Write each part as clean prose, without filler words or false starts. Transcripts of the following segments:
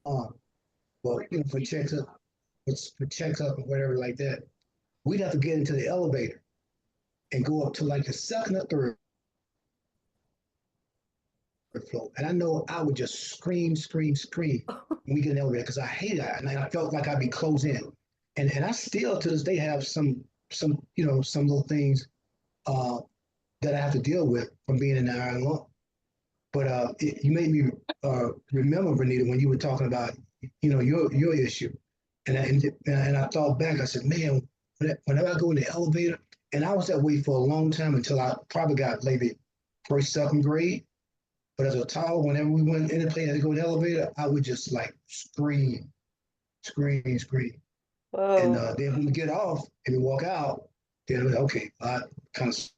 well, for checkup, for checkup or whatever like that, we'd have to get into the elevator and go up to like the second or third floor. And I know I would just scream when we get in the elevator because I hate that. And I felt like I'd be closed in. And I still to this day have some little things uh, that I have to deal with from being in the iron lung. But you made me remember, Renita, when you were talking about, your issue. And I thought back, I said, man, whenever I go in the elevator, and I was that way for a long time until I probably got maybe first, second grade. But as a child, whenever we went in the place to go in the elevator, I would just like scream. And Whoa. then when we get off and we walk out, then okay, I kind of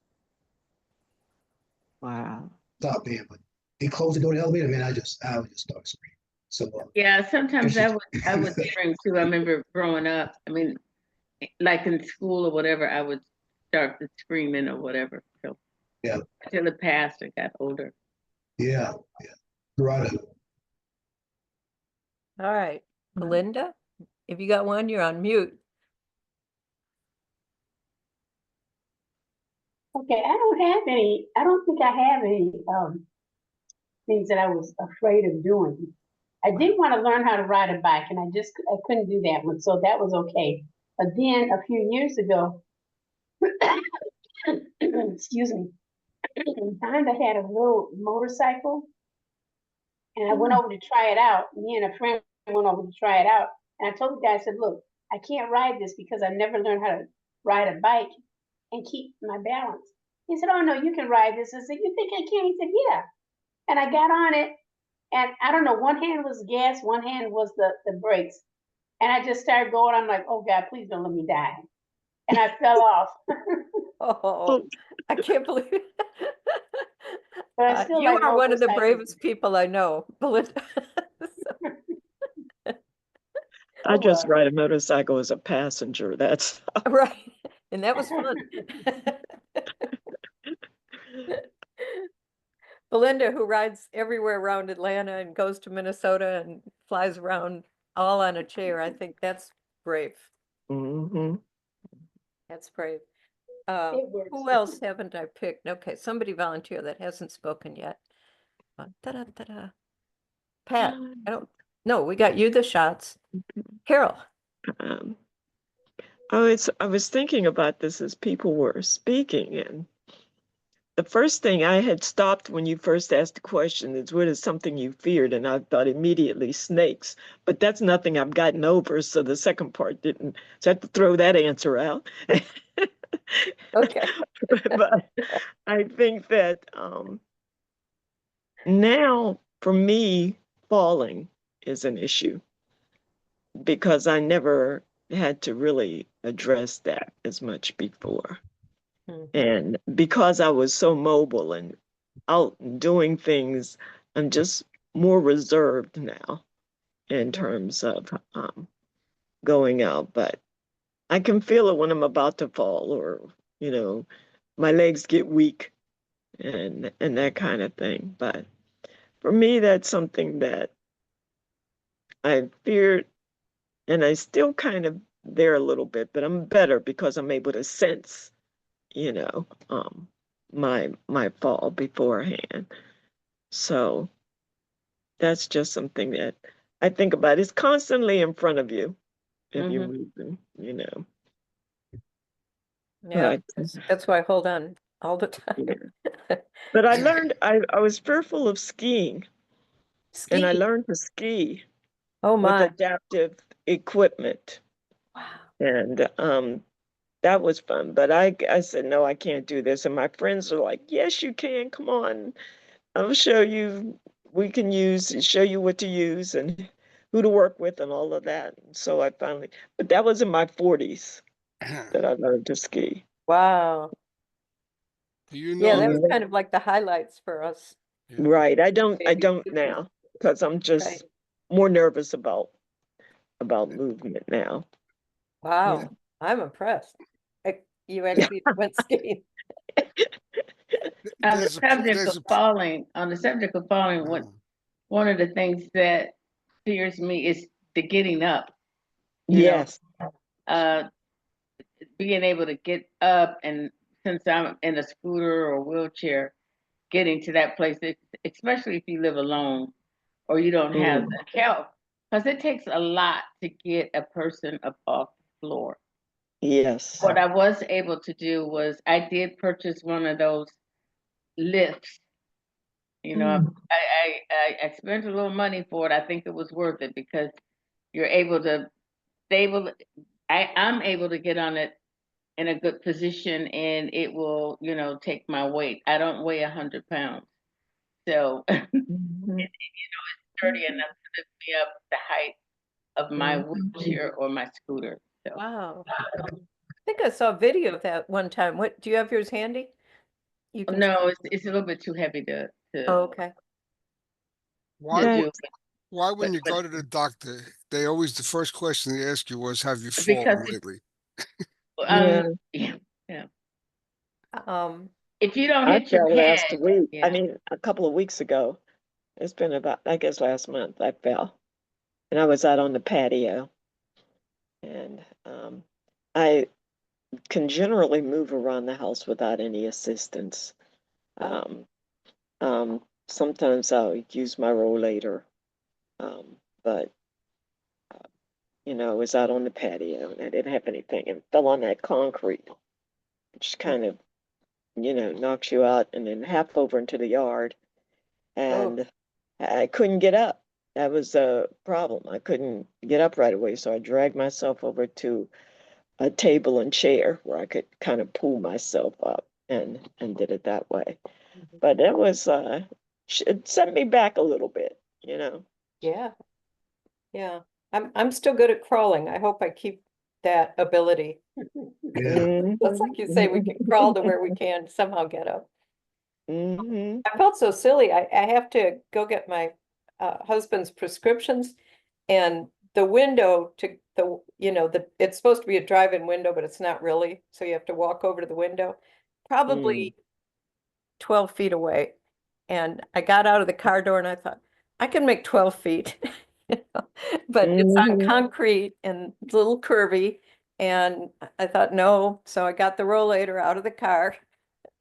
Wow. stop there. But they closed the door to the elevator, man, I would just start screaming. So Yeah, sometimes interesting. I would scream too. I remember growing up. I mean, like in school or whatever, I would start to screaming or whatever. So Yeah, until it passed and got older. yeah. Right. All right. Belinda, if you got one, you're on mute. Okay, I don't think I have any things that I was afraid of doing. I did want to learn how to ride a bike, and I couldn't do that one, so that was okay. But then a few years ago, excuse me, Honda had a little motorcycle, and I went over to try it out. Me and a friend went over to try it out, and I told the guy, I said, "Look, I can't ride this because I never learned how to ride a bike and keep my balance." He said, "Oh no, you can ride this." I said, "You think I can?" He said, "Yeah." And I got on it, and I don't know, one hand was gas, one hand was the brakes. And I just started going. I'm like, "Oh God, please don't let me die." And I fell off. Oh, I can't believe it. But I still You like are one of the motorcycles. bravest people I know, Belinda. I Oh just well. ride a motorcycle as a passenger. That's Right. And that was fun. Belinda, who rides everywhere around Atlanta and goes to Minnesota and flies around all on a chair, I think that's brave. hmm That's brave. It works. Who else haven't I picked? Okay, somebody volunteer that hasn't spoken yet. Ta-da. Pat, I don't. No, we got you the shots. Carol. Um, I was thinking about this as people were speaking, and the first thing I had stopped when you first asked the question is, what is something you feared? And I thought immediately snakes, but that's nothing I've gotten over. So the second part didn't. So I had to throw that answer out. Okay. But I think that now for me, falling is an issue because I never had to really address that as much before. And because I was so mobile and out doing things, I'm just more reserved now in terms of going out. But I can feel it when I'm about to fall or, you know, my legs get weak and that kind of thing. But for me, that's something that I feared and I still kind of there a little bit, but I'm better because I'm able to sense, you know, my fall beforehand. So that's just something that I think about. It's constantly in front of you if you're moving, you know. Yeah, But that's why I hold on all the time. yeah. But I learned I was fearful of skiing and I Ski. learned to ski Oh with my. adaptive equipment. Wow. And that was fun. But I said, no, I can't do this. And my friends are like, yes, you can. Come on. I'll show you. We can show you what to use and who to work with and all of that. And so I finally, but that was in my 40s that I learned to ski. Wow. You Yeah, know that was that, kind of like the highlights for us. yeah. Right. I don't Maybe. now because I'm Right. just more nervous about movement now. Wow. Yeah. I'm impressed. You actually went skiing. On the There's a, subject there's of a, falling, one of the things that fears me is the getting up, you know, Yes. being able to get up, and since I'm in a scooter or wheelchair, getting to that place, especially if you live alone or you don't have Mm. the help, because it takes a lot to get a person up off the floor. Yes. What I was able to do was I did purchase one of those lifts. You know, Mm. I spent a little money for it. I think it was worth it because you're able to stable. I'm able to get on it in a good position, and it will, you know, take my weight. I don't weigh 100 pounds, so Mhm. sturdy enough to lift me up the height of my Mhm. wheelchair or my scooter. So Wow. I think I saw a video of that one time. What, do you have yours handy? You can, no, it's a little bit too heavy to oh, okay. Why, Yeah. do, why when but you go to the doctor, they always, the first question they ask you was, have you because fallen lately? Yeah. yeah, yeah. Um, If you don't I hit your fell last head, week. I yeah. mean, a couple of weeks ago. It's been about, I guess last month I fell. And I was out on the patio. And I can generally move around the house without any assistance. Um, Sometimes I'll use my rollator. But you know, I was out on the patio and I didn't have anything and fell on that concrete, which kind of, you know, knocks you out and then half over into the yard. oh, And I couldn't get up. That was a problem. I couldn't get up right away. So I dragged myself over to a table and chair where I could kind of pull myself up and did it that way. mhm. But it was it set me back a little bit, you know. Yeah, yeah. I'm still good at crawling. I hope I keep that ability. Yeah. That's like you say, we can crawl to where we can somehow get up. Mm-hmm. I felt so silly. I have to go get my husband's prescriptions, and the window to the, you know, it's supposed to be a drive-in window, but it's not really. So you have to walk over to the window, Mm. probably 12 feet away. And I got out of the car door and I thought, I can make 12 feet. You know, but it's on Mm-hmm. concrete and a little curvy. And I thought, no. So I got the rollator out of the car,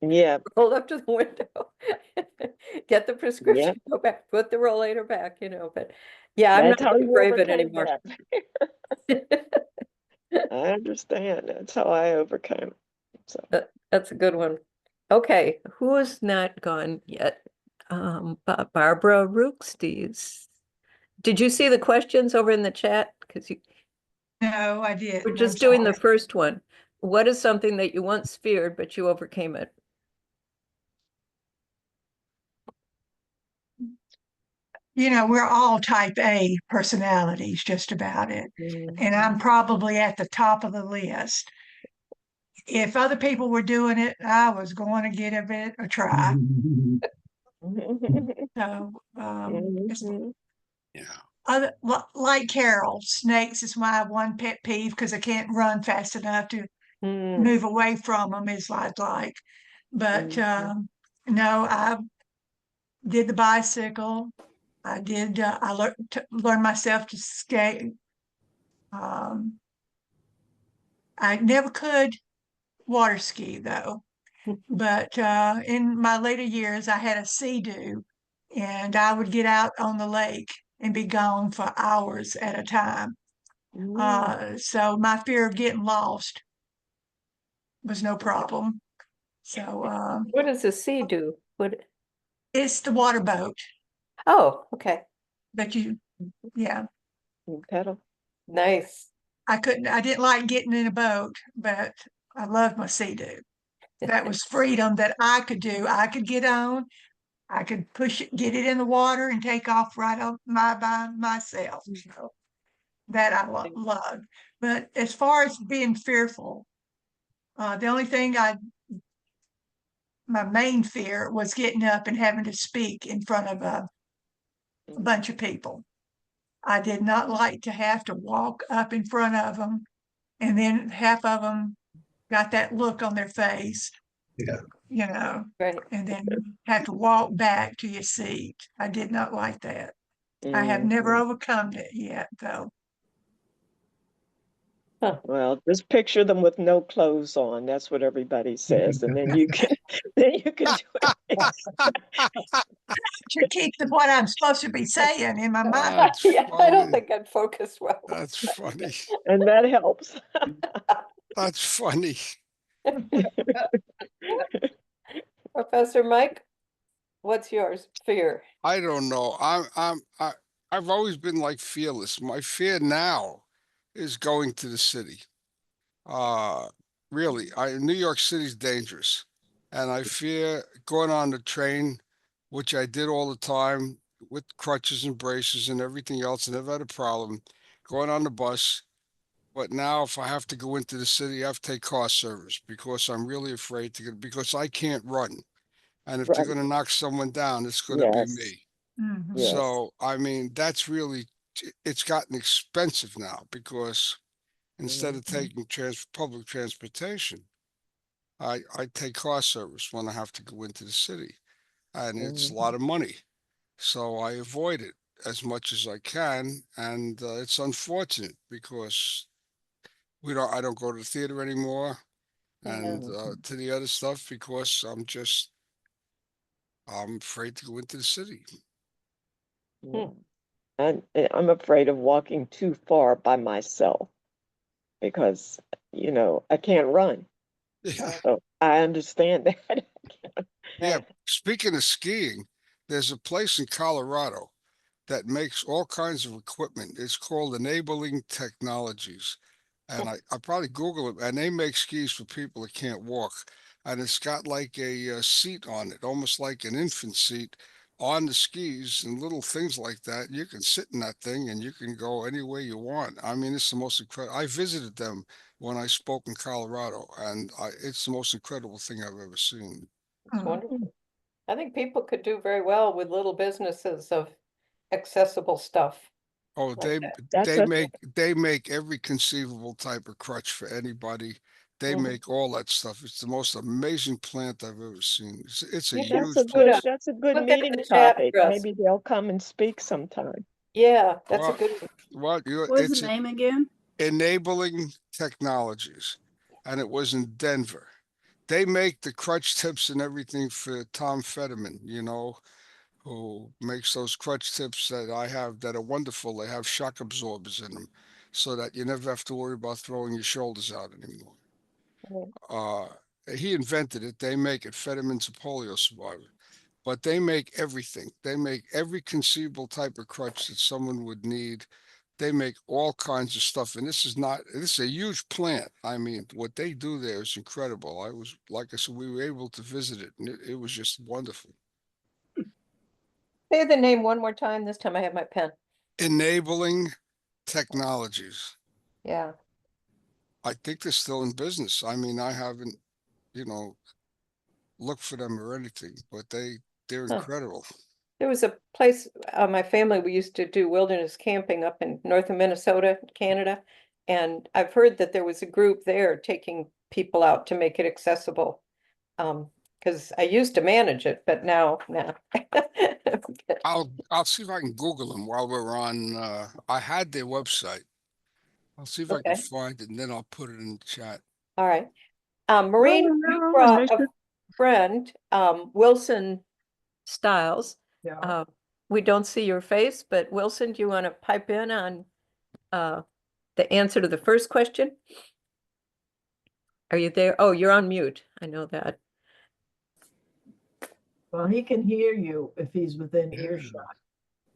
Yeah, rolled up to the window, get the yeah. prescription, go back, put the rollator back, you know. But yeah, I'm not That's how gonna you brave it overcame anymore. that. I understand. That's how I overcame it. So That's a good one. Okay, who has not gone yet? Barbara Rooksties. Did you see the questions over in the chat? Because No, I we're didn't. I'm just doing the sorry. first one. What is something that you once feared, but you overcame it? You know, we're all type A personalities, just about it. And I'm probably at the top of the list. If other people were doing it, I was going to give it a try. So, it's Mhm. Yeah. other, like Carol, snakes is my one pet peeve because I can't run fast enough to Mm, move away from them is like. But mhm. no, I did the bicycle. I did. I learned myself to skate. Um, I never could water ski though, but in my later years, I had a sea-doo, and I would get out on the lake and be gone for hours at a time. Mm. So my fear of getting lost was no problem. So What does the sea do? What? it's the water boat Oh, okay. that you, yeah. Pedal. Nice. I didn't like getting in a boat, but I loved my sea-doo. That was freedom that I could do. I could get on, I could push it, get it in the water and take off right off by myself. So that I love. But as far as being fearful, the only thing my main fear was getting up and having to speak in front of a bunch of people. I did not like to have to walk up in front of them, and then half of them got that look on their face, Yeah. you know, Right. and then have to walk back to your seat. I did not like that. I have never Mhm. overcome it yet, though. Well, just picture them with no clothes on. That's what everybody says, and then you can then you can do it. To keep the what I'm supposed to be saying in my mind. That's Yeah, I don't funny. think I'd focus well. That's funny. And that helps. That's funny. Professor Mike, what's yours? Fear. I don't know. I've always been like fearless. My fear now is going to the city. Uh, really, New York City's dangerous, and I fear going on the train, which I did all the time with crutches and braces and everything else, and never had a problem. Going on the bus, but now if I have to go into the city, I have to take car service because I'm really afraid to get because I can't run, and if they're Right. going to knock someone down, it's going to be Yes. me. Mhm. Yes. So, I mean, that's really, it's gotten expensive now because instead of Mhm. taking public transportation, I take car service when I have to go into the city, and it's a Mhm. lot of money. So I avoid it as much as I can, and it's unfortunate because I don't go to the theater anymore, and Mhm. to the other stuff because I'm afraid to go into the city. Yeah. And I'm afraid of walking too far by myself because, I can't run. Yeah. So I understand that. Yeah, speaking of skiing, there's a place in Colorado that makes all kinds of equipment. It's called Enabling Technologies. And I probably Google it, and they make skis for people that can't walk. And it's got like a, seat on it, almost like an infant seat on the skis and little things like that. You can sit in that thing and you can go any way you want. I mean, it's the most incredible. I visited them when I spoke in Colorado, and it's the most incredible thing I've ever seen. It's Mhm. wonderful. I think people could do very well with little businesses of accessible stuff Oh, like that. That's a they make every conceivable type of crutch for anybody. They Mhm. make all that stuff. It's the most amazing plant I've ever seen. It's a Maybe that's a huge put good a place. that's a good put that in meeting the chat topic. for us. Maybe they'll come and speak sometime. Yeah, that's a Well, good one. What was it's the name again? enabling technologies, and it was in Denver. They make the crutch tips and everything for Tom Fetterman, who makes those crutch tips that I have that are wonderful. They have shock absorbers in them so that you never have to worry about throwing your shoulders out anymore. Right. Uh, he invented it. They make it. Fetterman's a polio survivor, but they make everything. They make every conceivable type of crutch that someone would need. They make all kinds of stuff, and this is a huge plant. I mean, what they do there is incredible. Like I said, we were able to visit it, and it was just wonderful. Say the name one more time. This time I have my pen. Enabling technologies. Yeah. I think they're still in business. I mean, I haven't, you know, looked for them or anything, but they're Huh. incredible. There was a place, my family, we used to do wilderness camping up in north of Minnesota, Canada. And I've heard that there was a group there taking people out to make it accessible. Because I used to manage it, but now, nah. I'll see if I can Google them while we're on. I had their website. I'll see if I can Okay, find it, and then I'll put it in the chat. all right. Well, Maureen, you no, brought a Mr. friend, Wilson Styles. Yeah. We don't see your face, but Wilson, do you want to pipe in on the answer to the first question? Are you there? Oh, you're on mute. I know that. Well, he can hear you if he's within earshot.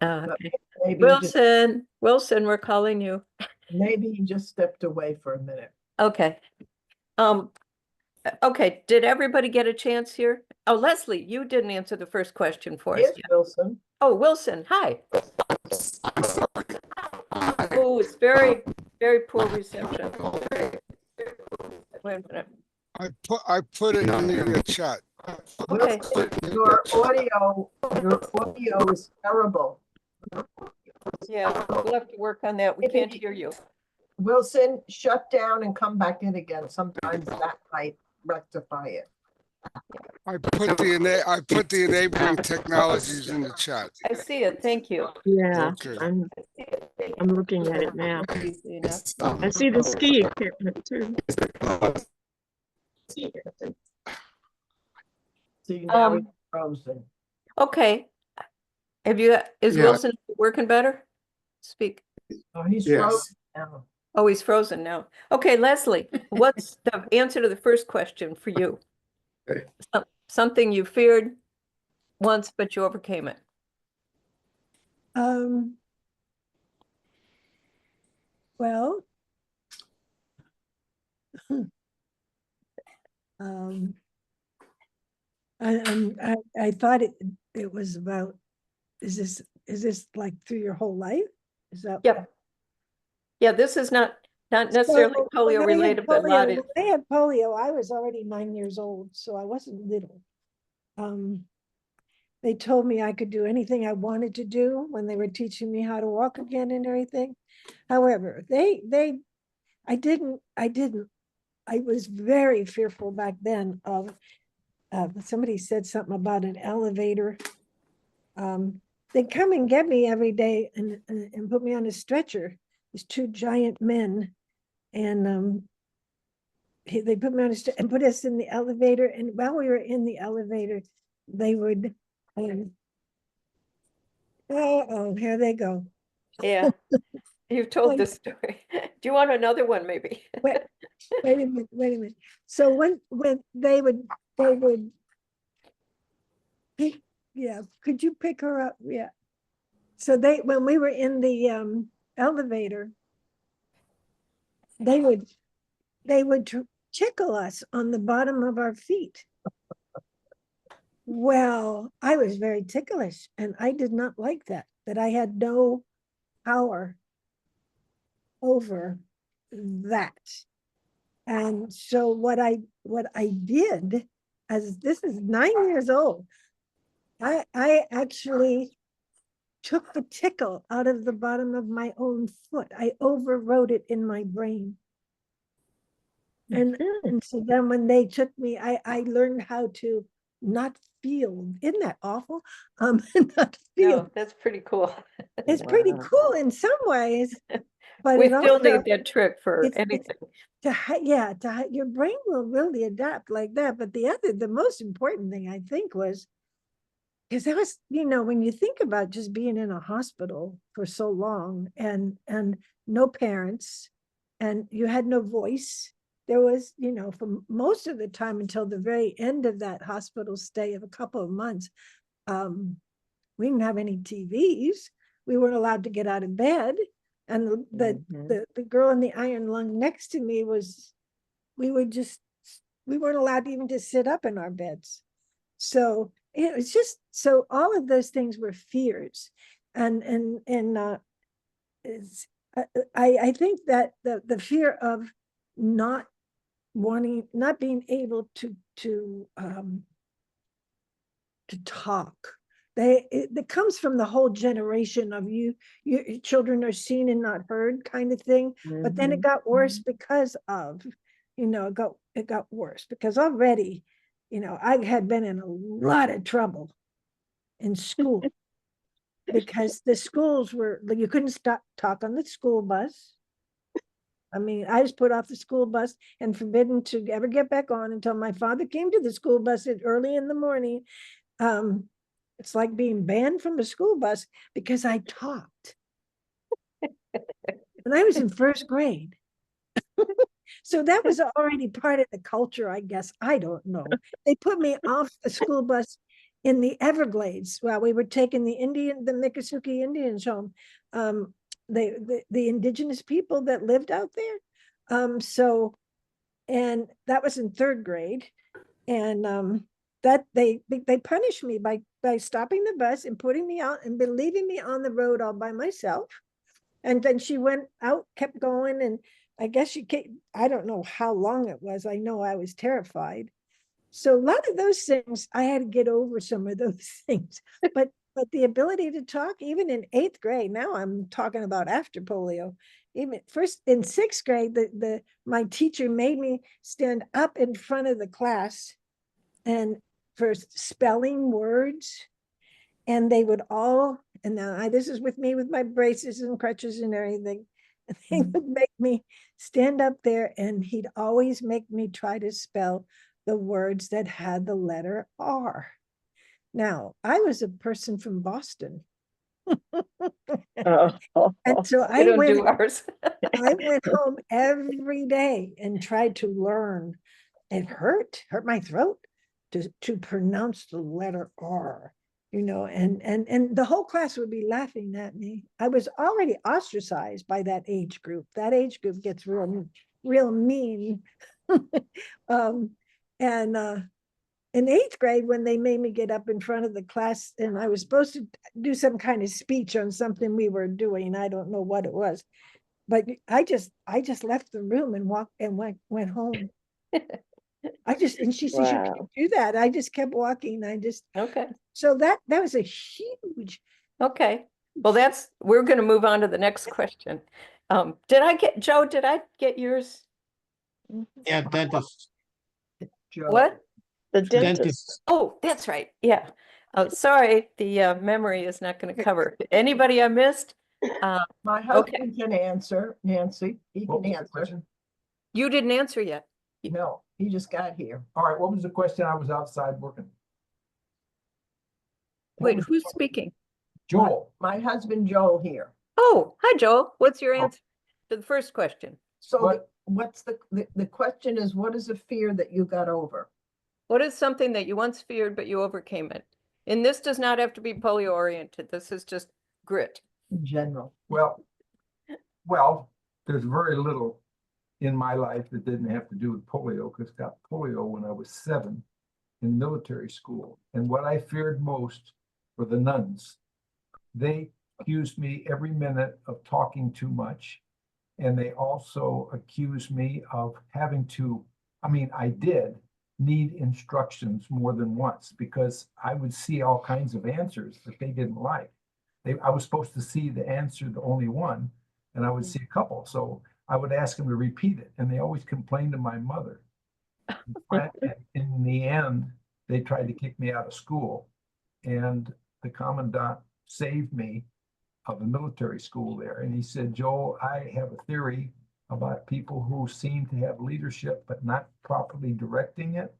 But Okay. maybe he just Wilson, we're calling you. maybe he just stepped away for a minute. Okay. Okay, did everybody get a chance here? Oh, Leslie, you didn't answer the first question for us Yes, yet. Wilson. Oh, Wilson, hi. Oh, it's very, very poor reception. Wait a minute. I put it in the chat. Okay, Your audio is terrible. yeah, we'll have to work on that. We can't hear you. Wilson, shut down and come back in again. Sometimes that might rectify it. I put the enabling technologies in the chat. I see it. Thank you. Yeah, Okay. I'm I see it. Thank I'm you. looking at it now. Easy enough. I see the ski equipment too. See, now Um, it's frozen. Okay. Is Yeah. Wilson working better? Speak. Oh, he's Yes. frozen now. Oh, he's frozen now. Okay, Leslie, what's the answer to the first question for you? Okay. Something you feared once, but you overcame it. Well, um, I thought it was about, is this like through your whole life? Is that? Yep. Yeah, this is not necessarily So, polio when I had related, but a lot polio, of, when I had polio, I was already 9 years old, so I wasn't little. They told me I could do anything I wanted to do when they were teaching me how to walk again and everything. However, I was very fearful back then of, somebody said something about an elevator. They come and get me every day and put me on a stretcher. These two giant men, and they put me on and put us in the elevator. And while we were in the elevator, they would, here they go. yeah. You've told this story. Do you want another one, maybe? Wait a minute. So when they would pick, yeah, could you pick her up? Yeah. So when we were in the elevator, they would tickle us on the bottom of our feet. Well, I was very ticklish, and I did not like that I had no power over that. And so what I did, as this is 9 years old, I actually took the tickle out of the bottom of my own foot. I overrode it in my brain. And so then when they took me, I learned how to not feel. Isn't that awful? Not feel. No, that's pretty cool. It's pretty cool in some ways, but We it still also, need that trick for it's anything. your brain will really adapt like that. But the most important thing I think was, because that was, when you think about just being in a hospital for so long and no parents, and you had no voice. There was, for most of the time until the very end of that hospital stay of a couple of months, we didn't have any TVs. We weren't allowed to get out of bed. And the girl in the iron lung next to me we weren't allowed even to sit up in our beds. So it was just, so all of those things were fears. And I think that the fear of not being able to talk, it comes from the whole generation of your children are seen and not heard kind of thing. But then it got worse because of, it got worse because already, I had been in a lot of trouble in school because the schools were, you couldn't talk on the school bus. I mean, I was put off the school bus and forbidden to ever get back on until my father came to the school bus early in the morning. It's like being banned from the school bus because I talked. And I was in first grade. So that was already part of the culture, I guess. I don't know. They put me off the school bus in the Everglades while we were taking the Miccosukee Indians home. The indigenous people that lived out there. So, and that was in third grade. And that they punished me by stopping the bus and putting me out and leaving me on the road all by myself. And then she went out, kept going, and I guess she came, I don't know how long it was. I know I was terrified. So a lot of those things, I had to get over some of those things. But the ability to talk, even in 8th grade, now I'm talking about after polio. Even first in 6th grade, my teacher made me stand up in front of the class and for spelling words. And they would all, and now this is with me with my braces and crutches and everything. They would make me stand up there, and he'd always make me try to spell the words that had the letter R. Now, I was a person from Boston. And so We don't do ours. I went home every day and tried to learn. It hurt my throat to pronounce the letter R, you know, and the whole class would be laughing at me. I was already ostracized by that age group. That age group gets real mean. In 8th grade, when they made me get up in front of the class and I was supposed to do some kind of speech on something we were doing, I don't know what it was, but I just left the room and went home. And she says, you can't do that. I just kept walking. Okay. So that was a huge. Okay. Well, we're going to move on to the next question. Joe, did I get yours? Yeah, dentist. What? The dentist. Oh, that's right. Yeah. Oh, sorry. The memory is not going to cover. Anybody I missed? My husband can answer, Nancy. He What can was the answer. question? You didn't answer yet. No, he just got here. All right, what was the question? I was outside working. What Wait, was the who's question? speaking? Joel. My husband Joel here. Oh, hi, Joel. What's your Oh. answer to the first question? So What- what's the question is, what is a fear that you got over? What is something that you once feared, but you overcame it? And this does not have to be polio oriented. This is just grit. In general. Well, there's very little in my life that didn't have to do with polio, because I got polio when I was 7 in military school. And what I feared most were the nuns. They accused me every minute of talking too much. And they also accused me of having to, I did need instructions more than once, because I would see all kinds of answers that they didn't like. I was supposed to see the answer, the only one, and I would see a couple. So I would ask them to repeat it, and they always complained to my mother. In the end, they tried to kick me out of school, and the commandant saved me of the military school there. And he said, Joel, I have a theory about people who seem to have leadership but not properly directing it.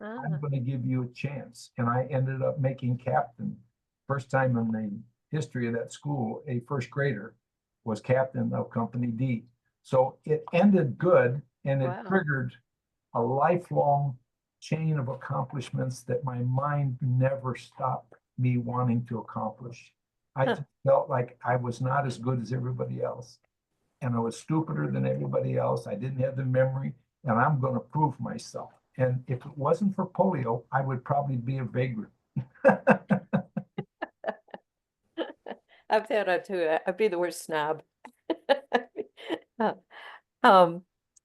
I'm going to give you a chance. And I ended up making captain. First time in the history of that school, a first grader was captain of Company D. So it ended good, and it triggered a lifelong chain of accomplishments that my mind never stopped me wanting to accomplish. I just felt like I was not as good as everybody else, and I was stupider than everybody else. I didn't have the memory, and I'm going to prove myself. And if it wasn't for polio, I would probably be a vagrant. I've had that too. I'd be the worst snob.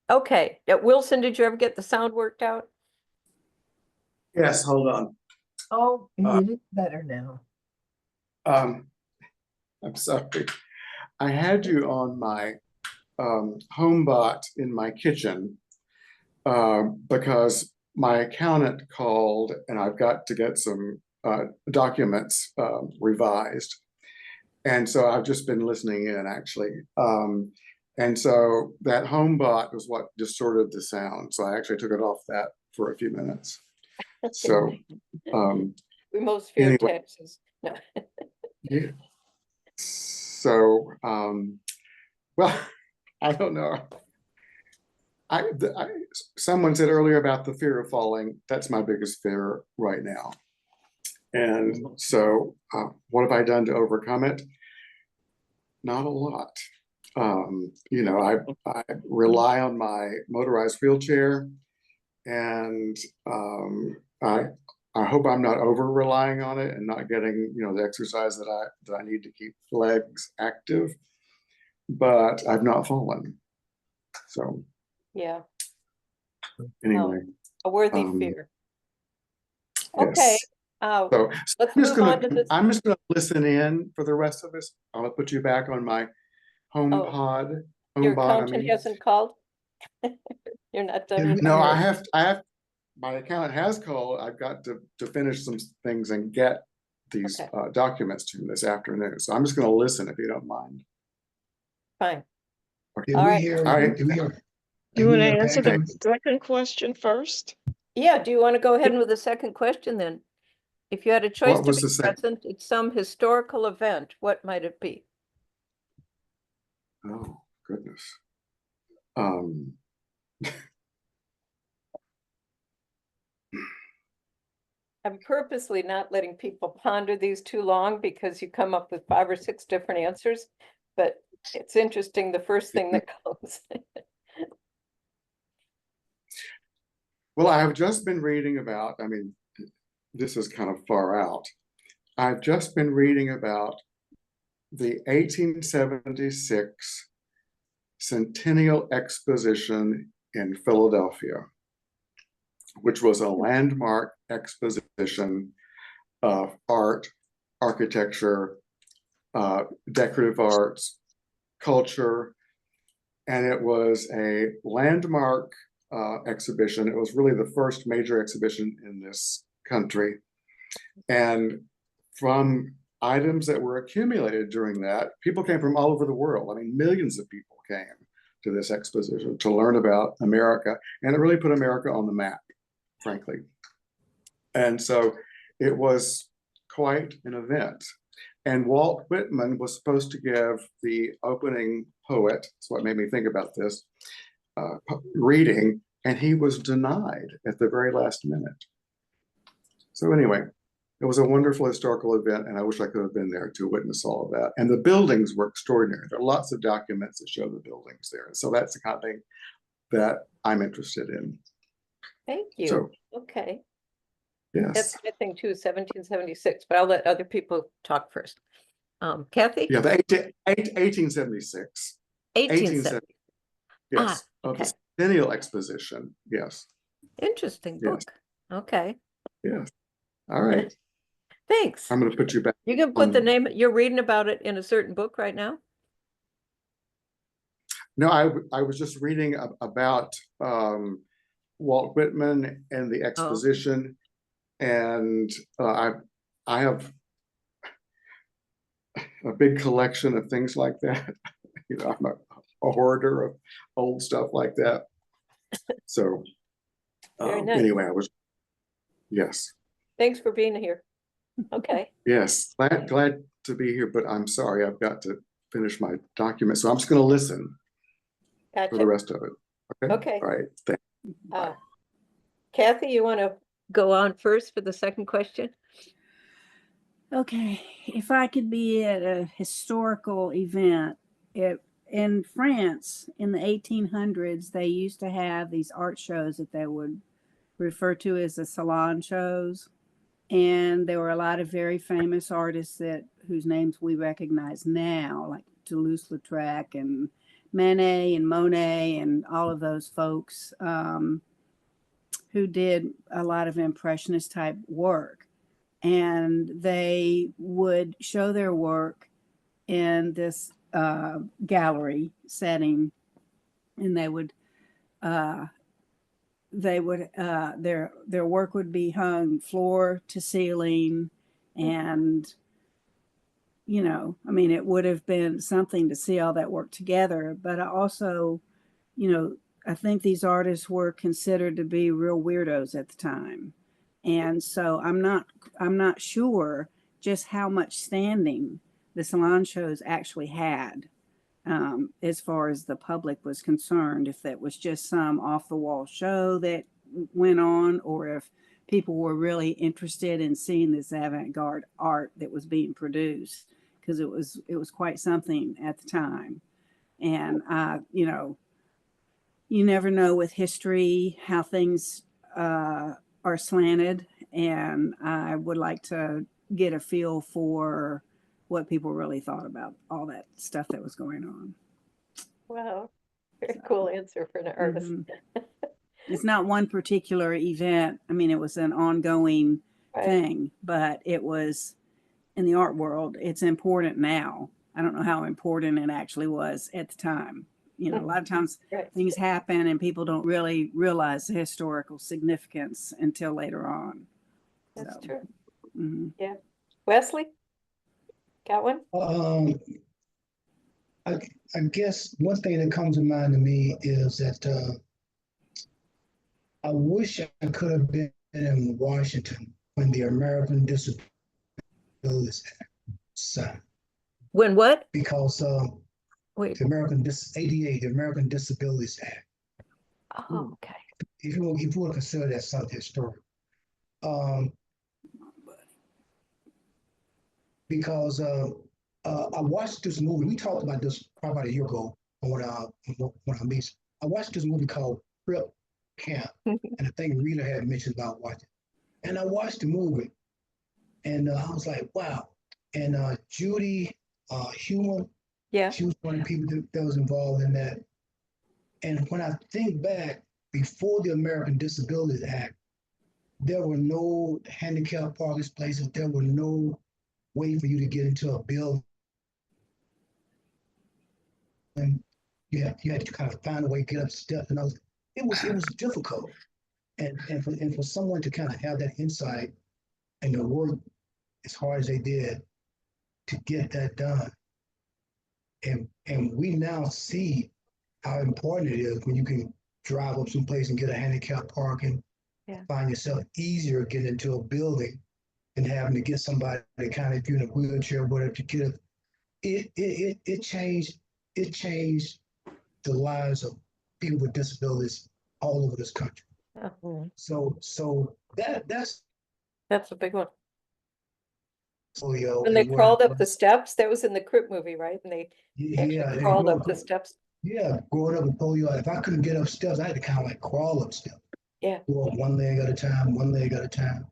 Okay. Wilson, did you ever get the sound worked out? Yes, hold on. Oh, it is better now. I'm sorry. I had you on my HomeBot in my kitchen because my accountant called and I've got to get some documents revised. And so I've just been listening in actually. And so that HomeBot was what distorted the sound. So I actually took it off that for a few minutes. So we most fear anyway. taxes. No. Yeah. So well, I don't know. Someone said earlier about the fear of falling. That's my biggest fear right now. And so what have I done to overcome it? Not a lot. You know, I rely on my motorized wheelchair, and I hope I'm not over relying on it and not getting, you know, the exercise that I need to keep legs active. But I've not fallen. So Yeah. anyway, A worthy fear. yes. Okay. So let's move on to this. I'm just gonna listen in for the rest of this. I'm gonna put you back on my HomePod. Your accountant hasn't called? You're not done with No, that? I have my accountant has called. I've got to finish some things and get these Okay. documents to him this afternoon. So I'm just going to listen if you don't mind. Fine. Did All we right. hear? All right. Did we hear? You want to hear answer the Patty? second question first? Yeah, do you want to go ahead with the second question then? If you had a choice What to was be the second? present at some historical event, what might it be? Oh, goodness. Um, I'm purposely not letting people ponder these too long because you come up with 5 or 6 different answers, but it's interesting, the first thing that comes. well, I have just been reading about, I mean, this is kind of far out. I've just been reading about the 1876 Centennial Exposition in Philadelphia, which was a landmark exposition of art, architecture, decorative arts, culture, and it was a landmark exhibition. It was really the first major exhibition in this country. And from items that were accumulated during that, people came from all over the world. I mean, millions of people came to this exposition to learn about America, and it really put America on the map, frankly. And so it was quite an event. And Walt Whitman was supposed to give the opening poet, that's what made me think about this, reading, and he was denied at the very last minute. So anyway, it was a wonderful historical event, and I wish I could have been there to witness all of that. And the buildings were extraordinary. There are lots of documents that show the buildings there. So that's the kind of thing that I'm interested in. Thank you. So, okay. yes. That's my thing too, 1776, but I'll let other people talk first. Kathy? Yeah, the 1876. 1870. Yes, of okay. the Centennial Exposition. Yes. Interesting Yes. book. Okay. Yes. All right. Thanks. I'm going to put you back. You can put the name, you're reading about it in a certain book right now? No, I was just reading about Walt Whitman and the exposition, and I have a big collection of things like that. You know, I'm a hoarder of old stuff like that. So Very nice. anyway, yes. Thanks for being here. Okay. Yes, glad to be here, but I'm sorry, I've got to finish my document, so I'm just going to listen for the rest of it. Okay. Okay. All right. Thanks. Kathy, you want to go on first for the second question? Okay, if I could be at a historical event, in France in the 1800s, they used to have these art shows that they would refer to as the salon shows. And there were a lot of very famous artists whose names we recognize now, like Toulouse-Lautrec and Manet and Monet and all of those folks who did a lot of impressionist type work. And they would show their work in this gallery setting, and their work would be hung floor to ceiling, and you know, I mean, it would have been something to see all that work together. But I also, you know, I think these artists were considered to be real weirdos at the time. And so I'm not sure just how much standing the salon shows actually had as far as the public was concerned, if that was just some off the wall show that went on, or if people were really interested in seeing this avant-garde art that was being produced, because it was quite something at the time. And you know, you never know with history how things are slanted, and I would like to get a feel for what people really thought about all that stuff that was going on. Wow, very cool answer for an artist. It's not one particular event. I mean, it was an ongoing thing, but it was in the art world. It's important now. I don't know how important it actually was at the time. You know, a lot of times Right. things happen and people don't really realize the historical significance until later on. That's So, true. mhm. Yeah. Wesley? Got one? I, I guess one thing that comes to mind to me is that I wish I could have been in Washington when the American Disabilities Act was signed, When what? because Wait. the ADA, the American Disabilities Act, Oh, okay. if you want to consider that something historic, because I watched this movie. We talked about this probably about a year ago on one of our meetings. I watched this movie called Crip Camp, and I think Rita had mentioned about watching. And I watched the movie, and I was like, wow. And Judy Heumann, Yeah. she was one of the people that was involved in that. And when I think back, before the American Disabilities Act, there were no handicap parking places. There were no way for you to get into a building. And you had to kind of find a way to get up steps, and it was difficult. And for someone to kind of have that insight and to work as hard as they did to get that done. And we now see how important it is when you can drive up someplace and get a handicap parking, find yourself easier getting into a building than having to get somebody to kind of, if you're in a wheelchair or whatever, to get up. It changed the lives of people with disabilities all over this country. Oh, So that's that's a big one. polio. When they and crawled up the steps, that was in the Crip movie, right? And they yeah, actually and crawled up the steps. Yeah, growing up with polio, if I couldn't get up steps, I had to kind of like crawl up steps. Yeah. Go up one leg at a time, one leg at a time.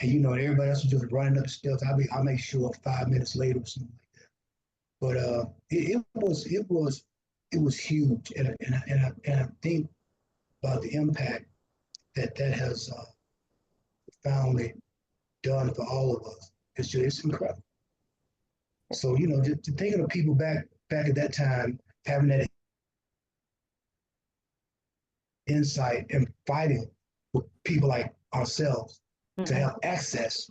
And you know, everybody else was just running up the steps. I'll make sure 5 minutes later or something like that. But it was huge, and I think about the impact that has profoundly done for all of us. It's incredible. So you know, just thinking of people back at that time having that insight and fighting with people like ourselves to have access,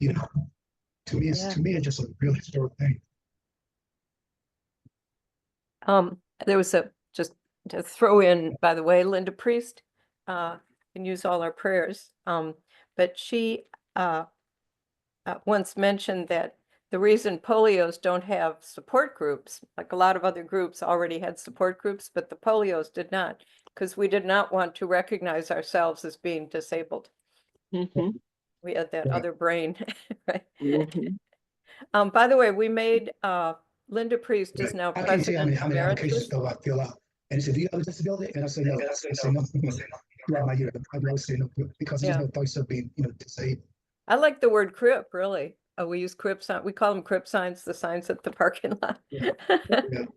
you know, to me it's just a real historic thing. There was just to throw in, by the way, Linda Priest can use all our prayers. But she once mentioned that the reason polios don't have support groups, like a lot of other groups already had support groups, but the polios did not, because we did not want to recognize ourselves as being disabled. We had that other brain, right? By the way, we made Linda Priest is now I can't tell you president how many applications emeritus. stuff I fill out. And they said, do you have a disability? And I say no. I say no. Throughout my year, I always say no because there's no thoughts of being, disabled. I like the word crip, really. We use crip sign. We call them crip signs, the signs at the parking lot.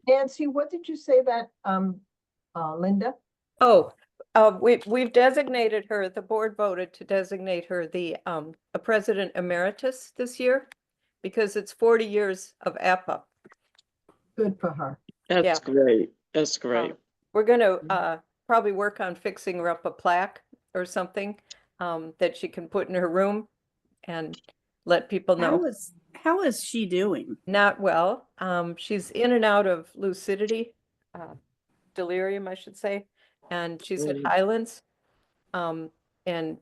Nancy, what did you say about Linda? Oh, we've designated her, the board voted to designate her a president emeritus this year because it's 40 years of APPA. Good for her. That's great. That's great. We're going to probably work on fixing her up a plaque or something that she can put in her room and let people know. How is she doing? Not well. She's in and out of lucidity, delirium, I should say, and she's at Highlands. And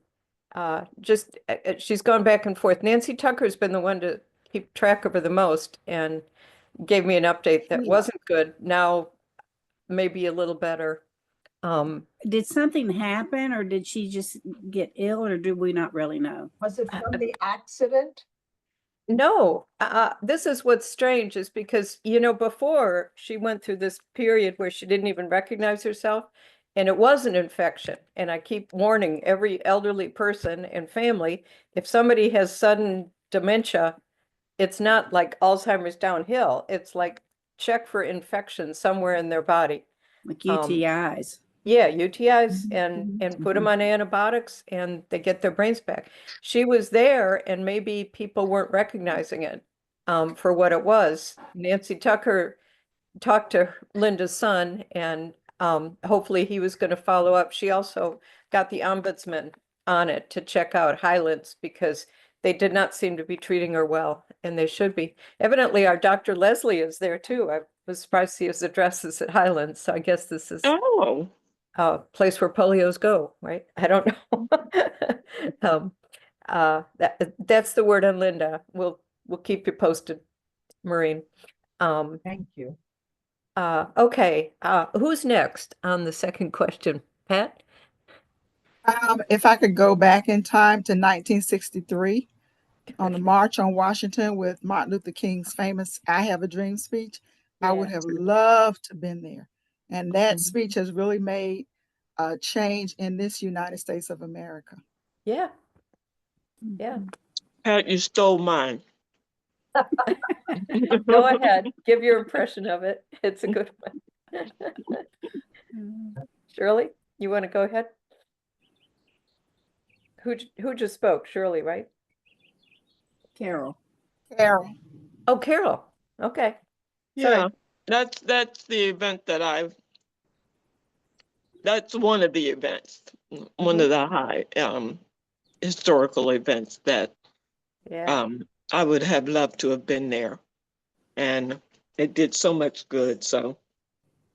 just she's gone back and forth. Nancy Tucker's been the one to keep track of her the most and gave me an update that wasn't good. Now maybe a little better. Did something happen or did she just get ill or do we not really know? Was it from the accident? No, this is what's strange is because, before she went through this period where she didn't even recognize herself and it was an infection. And I keep warning every elderly person and family, if somebody has sudden dementia, it's not like Alzheimer's downhill. It's like check for infection somewhere in their body. Like UTIs. Yeah, UTIs and put them on antibiotics and they get their brains back. She was there and maybe people weren't recognizing it for what it was. Nancy Tucker talked to Linda's son, and hopefully he was going to follow up. She also got the ombudsman on it to check out Highlands because they did not seem to be treating her well, and they should be. Evidently, our Dr. Leslie is there too. I was surprised to see his address is at Highlands, so I guess this is Oh, a place where polios go, right? I don't know. That's the word on Linda. We'll keep you posted, Maureen. Thank you. Okay, who's next on the second question? Pat? If I could go back in time to 1963 on the March on Washington with Martin Luther King's famous "I Have a Dream" speech, I would Yeah. have loved to have been there. And that Mhm. speech has really made a change in this United States of America. Yeah. Yeah. Pat, you stole mine. Go ahead. Give your impression of it. It's a good one. Shirley, you want to go ahead? Who just spoke? Shirley, right? Carol. Carol. Oh, Carol. Okay. Yeah, that's the event that that's one of the events, one of the high historical events that Yeah. I would have loved to have been there, and it did so much good. So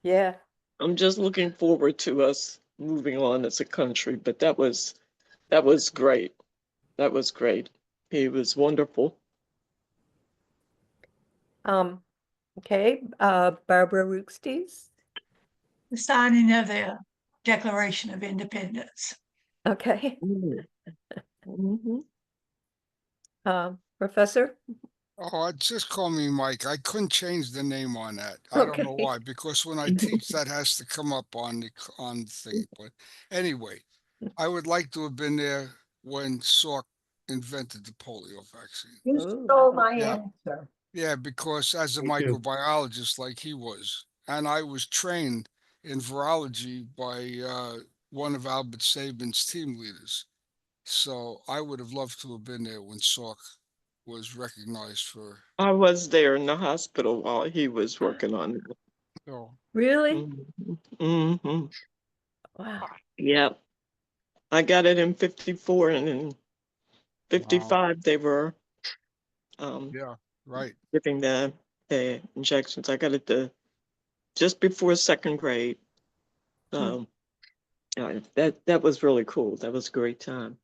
Yeah. I'm just looking forward to us moving on as a country. But that was great. That was great. He was wonderful. Okay. Barbara Rooksties. The signing of the Declaration of Independence. Okay. Mm-hmm. Professor? Oh, just call me Mike. I couldn't change the name on that. I don't know Okay. why, because when I teach, that has to come up on the thing. But anyway, I would like to have been there when Salk invented the polio vaccine. You Ooh. stole my Yeah. answer. Yeah, because as a Me too. microbiologist like he was, and I was trained in virology by one of Albert Sabin's team leaders. So I would have loved to have been there when Salk was recognized for. I was there in the hospital while he was working on it. Oh, Really? Mm-hmm. Wow. Yep. I got it in 54, and in 55 they were yeah, right. giving the injections. I got it just before second grade. So that was really cool. That was a great time.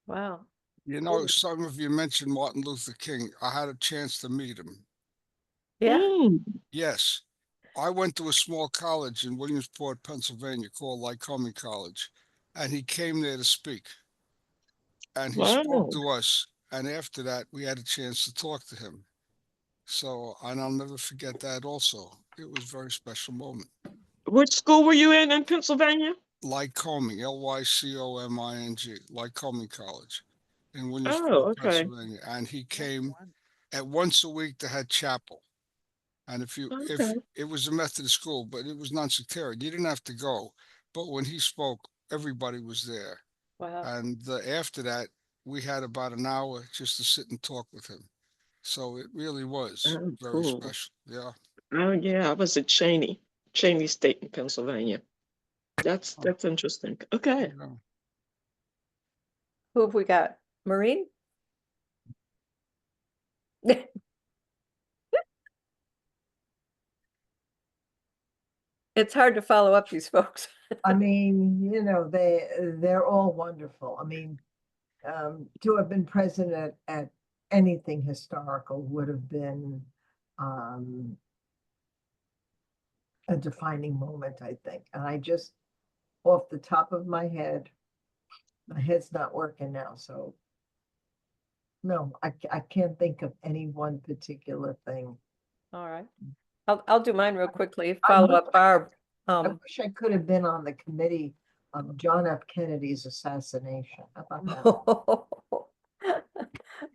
Wow. You know, some of you mentioned Martin Luther King. I had a chance to meet him. Yeah. Mm. Yes. I went to a small college in Williamsport, Pennsylvania called Lycoming College, and he came there to speak. And he spoke Wow. to us. And after that, we had a chance to talk to him. So, and I'll never forget that also. It was a very special moment. Which school were you in Pennsylvania? Lycoming, Lycoming, Lycoming College in Oh, Williamsport, okay. Pennsylvania. And he came at once a week to have chapel. And if Okay. it was a Methodist school, but it was non-sectarian, you didn't have to go. But when he spoke, everybody was there. Wow. And after that, we had about an hour just to sit and talk with him. So it really was Oh, very cool. special. Yeah. Oh, yeah. I was at Cheney State in Pennsylvania. That's interesting. Okay. Yeah. Who have we got? Maureen? It's hard to follow up these folks. I mean, they're all wonderful. I mean, to have been present at anything historical would have been a defining moment, I think. And I just, off the top of my head's not working now. So no, I can't think of any one particular thing. All right. I'll do mine real quickly. I Follow wish- up Barb. I wish I could have been on the committee of John F. Kennedy's assassination. How about that?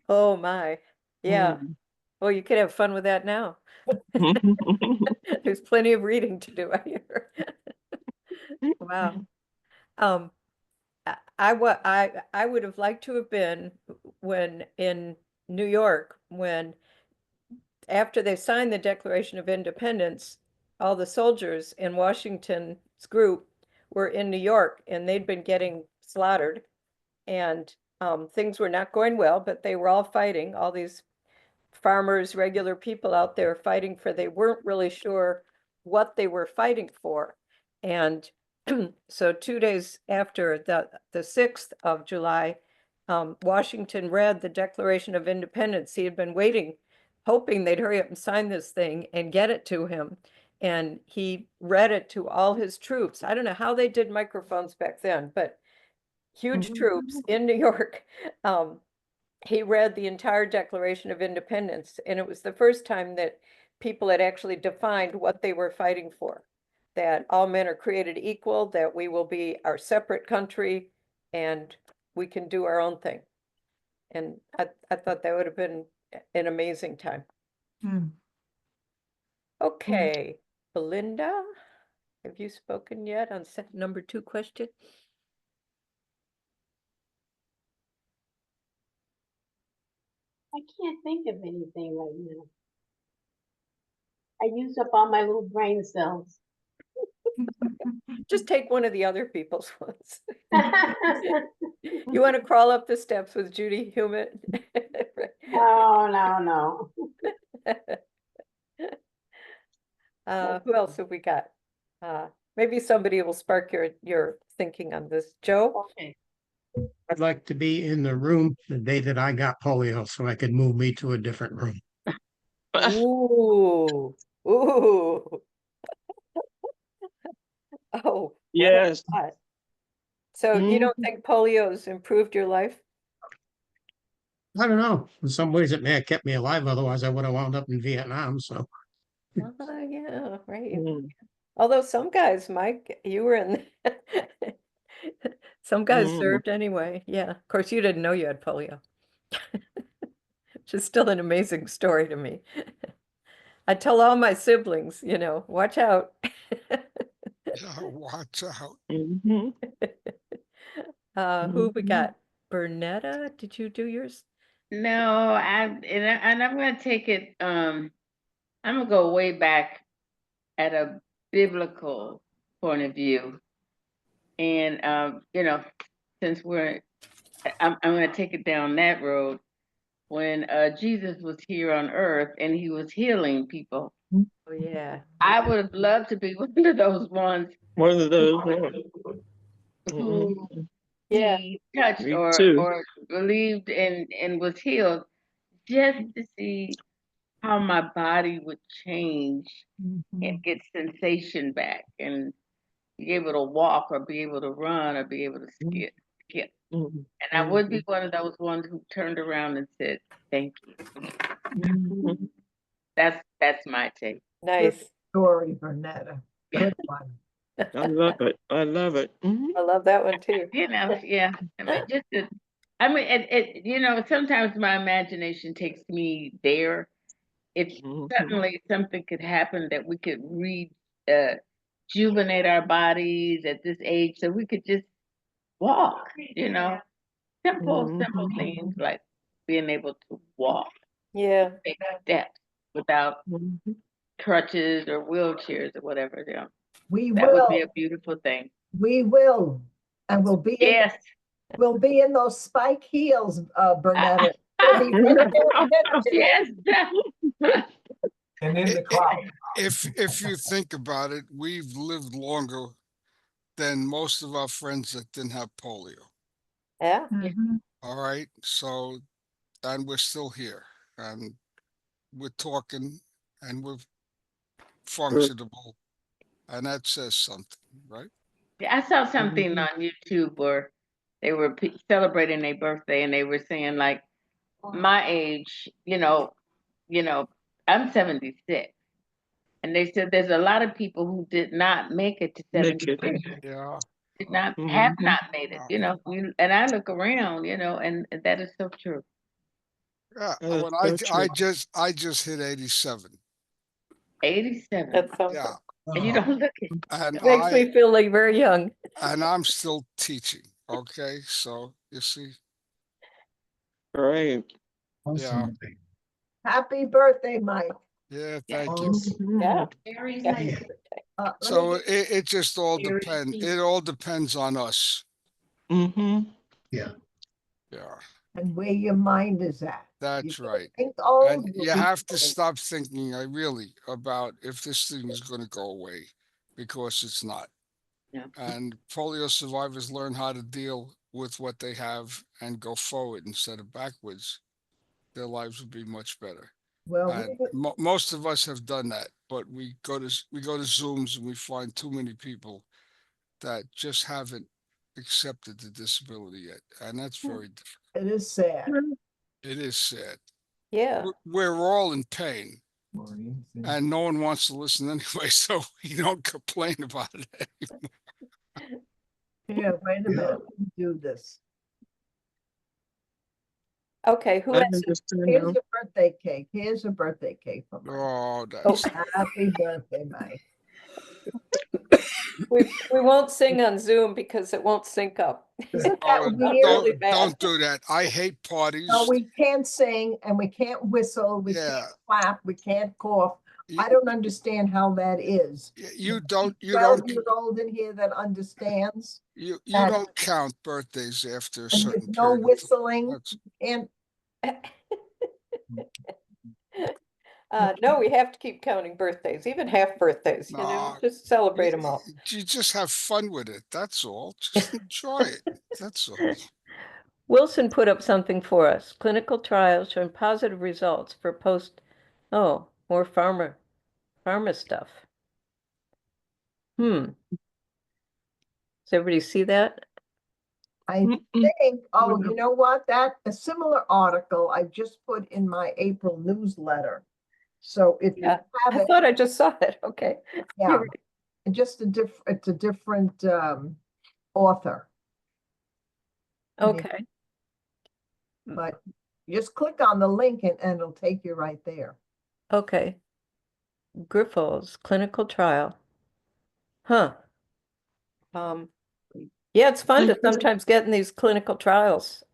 Oh my. Yeah. Well, you could have fun with that now. There's plenty of reading to do, I hear. Wow. I would have liked to have been when in New York when after they signed the Declaration of Independence, all the soldiers in Washington's group were in New York, and they'd been getting slaughtered, and things were not going well, but they were all fighting, all these farmers, regular people out there fighting for, they weren't really sure what they were fighting for. And so 2 days after the 6th of July, Washington read the Declaration of Independence. He had been waiting, hoping they'd hurry up and sign this thing and get it to him. And he read it to all his troops. I don't know how they did microphones back then, but huge troops in New York. He read the entire Declaration of Independence, and it was the first time that people had actually defined what they were fighting for, that all men are created equal, that we will be our separate country, and we can do our own thing. And I thought that would have been an amazing time. Mm. Okay, Belinda, have you spoken yet on number 2 question? I can't think of anything right now. I used up all my little brain cells. Just take one of the other people's ones. You want to crawl up the steps with Judy Heumann? No. Who else have we got? Maybe somebody will spark your thinking on this. Joe? Okay. I'd like to be in the room the day that I got polio so I could move me to a different room. Ooh. Ooh. Oh, Yes. so you don't think polio's improved your life? I don't know. In some ways, it may have kept me alive. Otherwise, I would have wound up in Vietnam. So, Yeah, right. Mm. Although some guys, Mike, you were in, some guys served anyway. Yeah, of course, you didn't know you had polio. Which is still an amazing story to me. I tell all my siblings, watch out. Yeah, watch out. Who we got? Bernetta, did you do yours? No, and I'm gonna take it, I'm gonna go way back at a biblical point of view. And since I'm gonna take it down that road. When Jesus was here on earth and he was healing people, Oh yeah. I would have loved to be one of those ones One of those ones. who Yeah. he touched Me or too. believed and was healed, just to see how my body would change and get sensation back and be able to walk or be able to run or be able to skip. And I would be one of those ones who turned around and said, "Thank you." That's my take. Nice. Story, Bernetta. Good one. I love it. I love it. I love that one too. Yeah. I mean, sometimes my imagination takes me there. If suddenly something could happen that we could rejuvenate our bodies at this age, so we could just walk, simple things like being able to walk, Yeah. take steps without crutches or wheelchairs or whatever. We That would be will. a beautiful thing. We will. And we'll be in, Yes. we'll be in those spike heels, Bernetta. Yes. And in the cloud. If you think about it, we've lived longer than most of our friends that didn't have polio. Yeah. All right. So, and we're still here and we're talking and we're functionable. And that says something, right? I saw something on YouTube where they were celebrating their birthday and they were saying like, my age, I'm 76. And they said there's a lot of people who did not make it to Make it. 76. Yeah. Did not have not made it, and I look around, and that is so true. Yeah. That is When so true. I just hit 87. 87. That's something. Yeah. And you don't look it. And It makes me feel like very young. and I'm still teaching. Okay. So you see, Right. yeah. Happy birthday, Mike. Yeah, Yeah. thank you. Yeah. Mary's Yeah. happy Yeah. birthday. Let me So get- it just all Very depends. sweet. It all depends on us. Mm-hmm. Yeah. Yeah, and where your mind is at. that's You right. think, oh, And you'll you be have to fine. stop thinking, about if this thing is going to go away, because it's not. Yeah. And polio survivors learn how to deal with what they have and go forward instead of backwards. Their lives would be much better. Well, And most of us have done that, but we go to Zooms and we find too many people that just haven't accepted the disability yet, and that's very different. it is sad. It is sad. Yeah. We're all in pain, Maureen, say- and no one wants to listen anyway, so we don't complain about it. Here, wait a minute, let me do this. Okay, who I has it? understand Here's now. a birthday cake. Here's a birthday cake for Mike. Oh, Oh, nice. Happy birthday, Mike. we won't sing on Zoom because it won't sync up. Isn't Oh, that Not weird? really bad. don't do that. I hate parties. No, we can't sing and we can't whistle, we Yeah. can't clap, we can't cough. You- I don't understand how that is. You don't 12-year-old in here that understands, you that- don't count birthdays after a and certain there's no period of time. whistling, That's- and No, we have to keep counting birthdays, even half birthdays, Nah, just celebrate them all. You just have fun with it. That's all. Just enjoy it. That's all. Wilson put up something for us. Clinical trials showing positive results for more pharma stuff. Does everybody see that? I Mm-mm. think, oh, you know what, a similar article I just put in my April newsletter. So if you Yeah, have I it, thought I just saw it. Okay. yeah, You're right. it's a different author, Okay. but just click on the link and it'll take you right there. Okay. Grifols clinical trial. Huh. Yeah, it's fun to sometimes get in these clinical trials.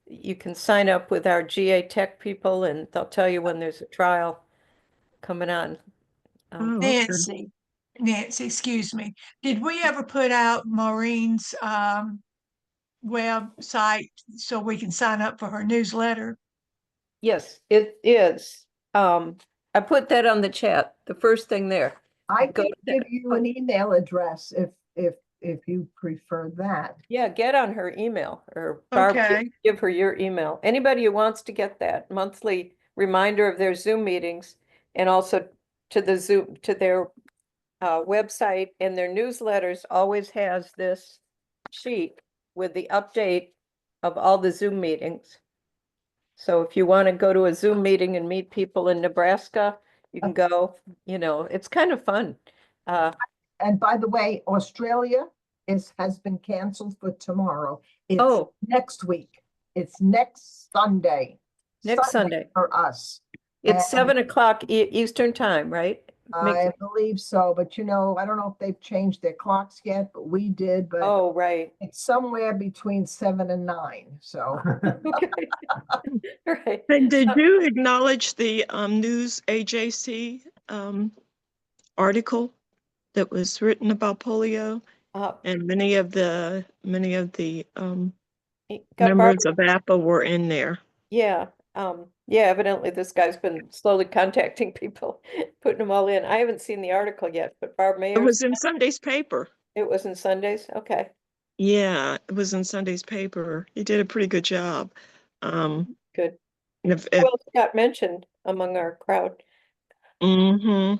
You can sign up with our GA Tech people and they'll tell you when there's a trial coming on. Oh, okay. Nancy, excuse me. Did we ever put out Maureen's website so we can sign up for her newsletter? Yes, it is. I put that on the chat, the first thing there. I Go can to that. give you an email address if you prefer that. Yeah, get on her email or Barb, Okay. give her your email. Anybody who wants to get that monthly reminder of their Zoom meetings and also to their website, and their newsletters always has this sheet with the update of all the Zoom meetings. So if you want to go to a Zoom meeting and meet people in Nebraska, you can go, it's kind of fun. And by the way, Australia has been canceled for tomorrow. It's Oh. next week. It's next Sunday. Next Sunday. For us. It's And 7 o'clock Eastern time, right? I believe so, but I don't know if they've changed their clocks yet, but we did, but Oh, right. it's somewhere between 7 and 9, so. Okay. Right. And did you acknowledge the News AJC article that was written about polio? And many of the members of APPA were in there. Yeah. Evidently this guy's been slowly contacting people, putting them all in. I haven't seen the article yet, but Barb It Mayer. was in Sunday's paper. It was in Sundays? Okay. Yeah, it was in Sunday's paper. He did a pretty good job. Good. If, Who else got mentioned among our crowd? He Carol,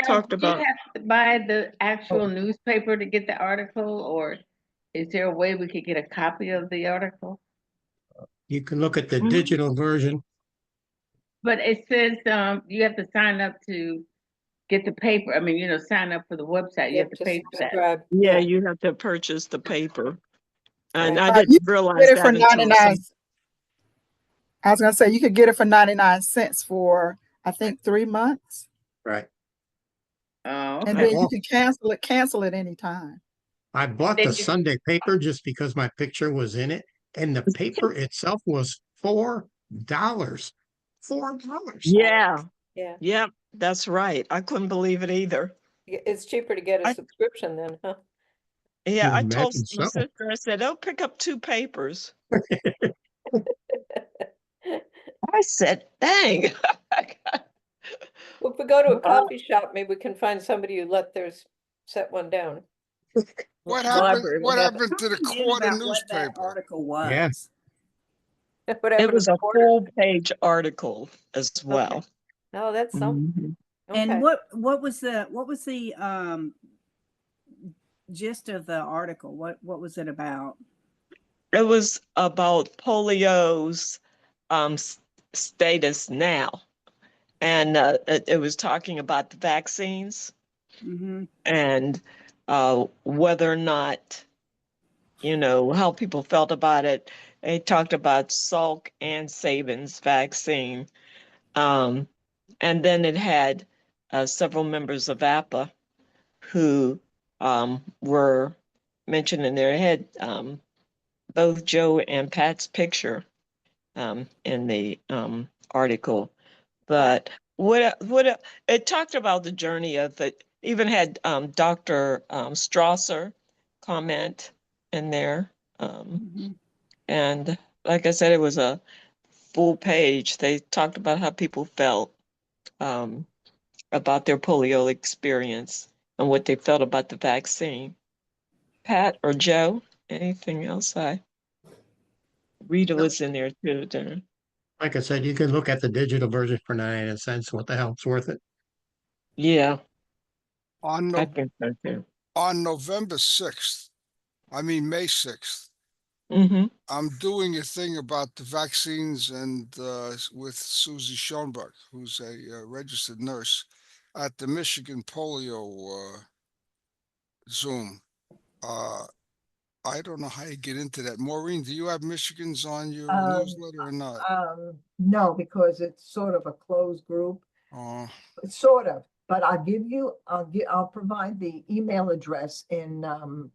talked do you about. have to buy the actual newspaper to get the article, or is there a way we could get a copy of the article? You can look at the digital version. But it says you have to sign up to get the paper. I mean, sign up for the website. You have to pay for that. Subscribe. Yeah, you have to purchase the paper. And I You didn't can realize get it that for until 99. I was gonna say you could get it for 99 cents for I think 3 months. Right. Oh, And okay. then you can cancel it anytime. I bought Then the you- Sunday paper just because my picture was in it, and the paper itself was $4. $4. Yeah, Yeah, yep, that's right. I couldn't believe it either. it's cheaper to get a I- subscription then, huh? Yeah, I I told imagine my so. sister, I said, "Oh, pick up 2 papers." I said, "Dang." Well, if we go to a Well, coffee shop, maybe we can find somebody who let theirs set one down. What the happened, library what would have it. happened to the Forget quarter about what that newspaper? article Yeah. was. What It happened to was the a quarter? full-page article as well. Oh, that's something. Mhm. And Okay. what was the gist of the article? What was it about? It was about polio's status now, and it was talking about the vaccines Mm-hmm. and whether or not, how people felt about it. They talked about Salk and Sabin's vaccine. Um, and then it had several members of APPA who were mentioned in there. It had both Joe and Pat's picture in the article. But it talked about the journey of it, even had Dr. Strasser comment in there. Mm-hmm. And like I said, it was a full page. They talked about how people felt about their polio experience and what they felt about the vaccine. Pat or Joe, anything else? Rita was in there too. Like I said, you could look at the digital version for 99 cents. What the hell? It's worth it. Yeah, On I no, think so too. on November 6th, I mean, May 6th, Mm-hmm. I'm doing a thing about the vaccines and with Susie Schoenberg, who's a registered nurse at the Michigan Polio Zoom. Uh, I don't know how you get into that. Maureen, do you have Michigan's on your Um, newsletter or not? no, because it's sort of a closed group, Oh, sort of. But I'll provide the email address in the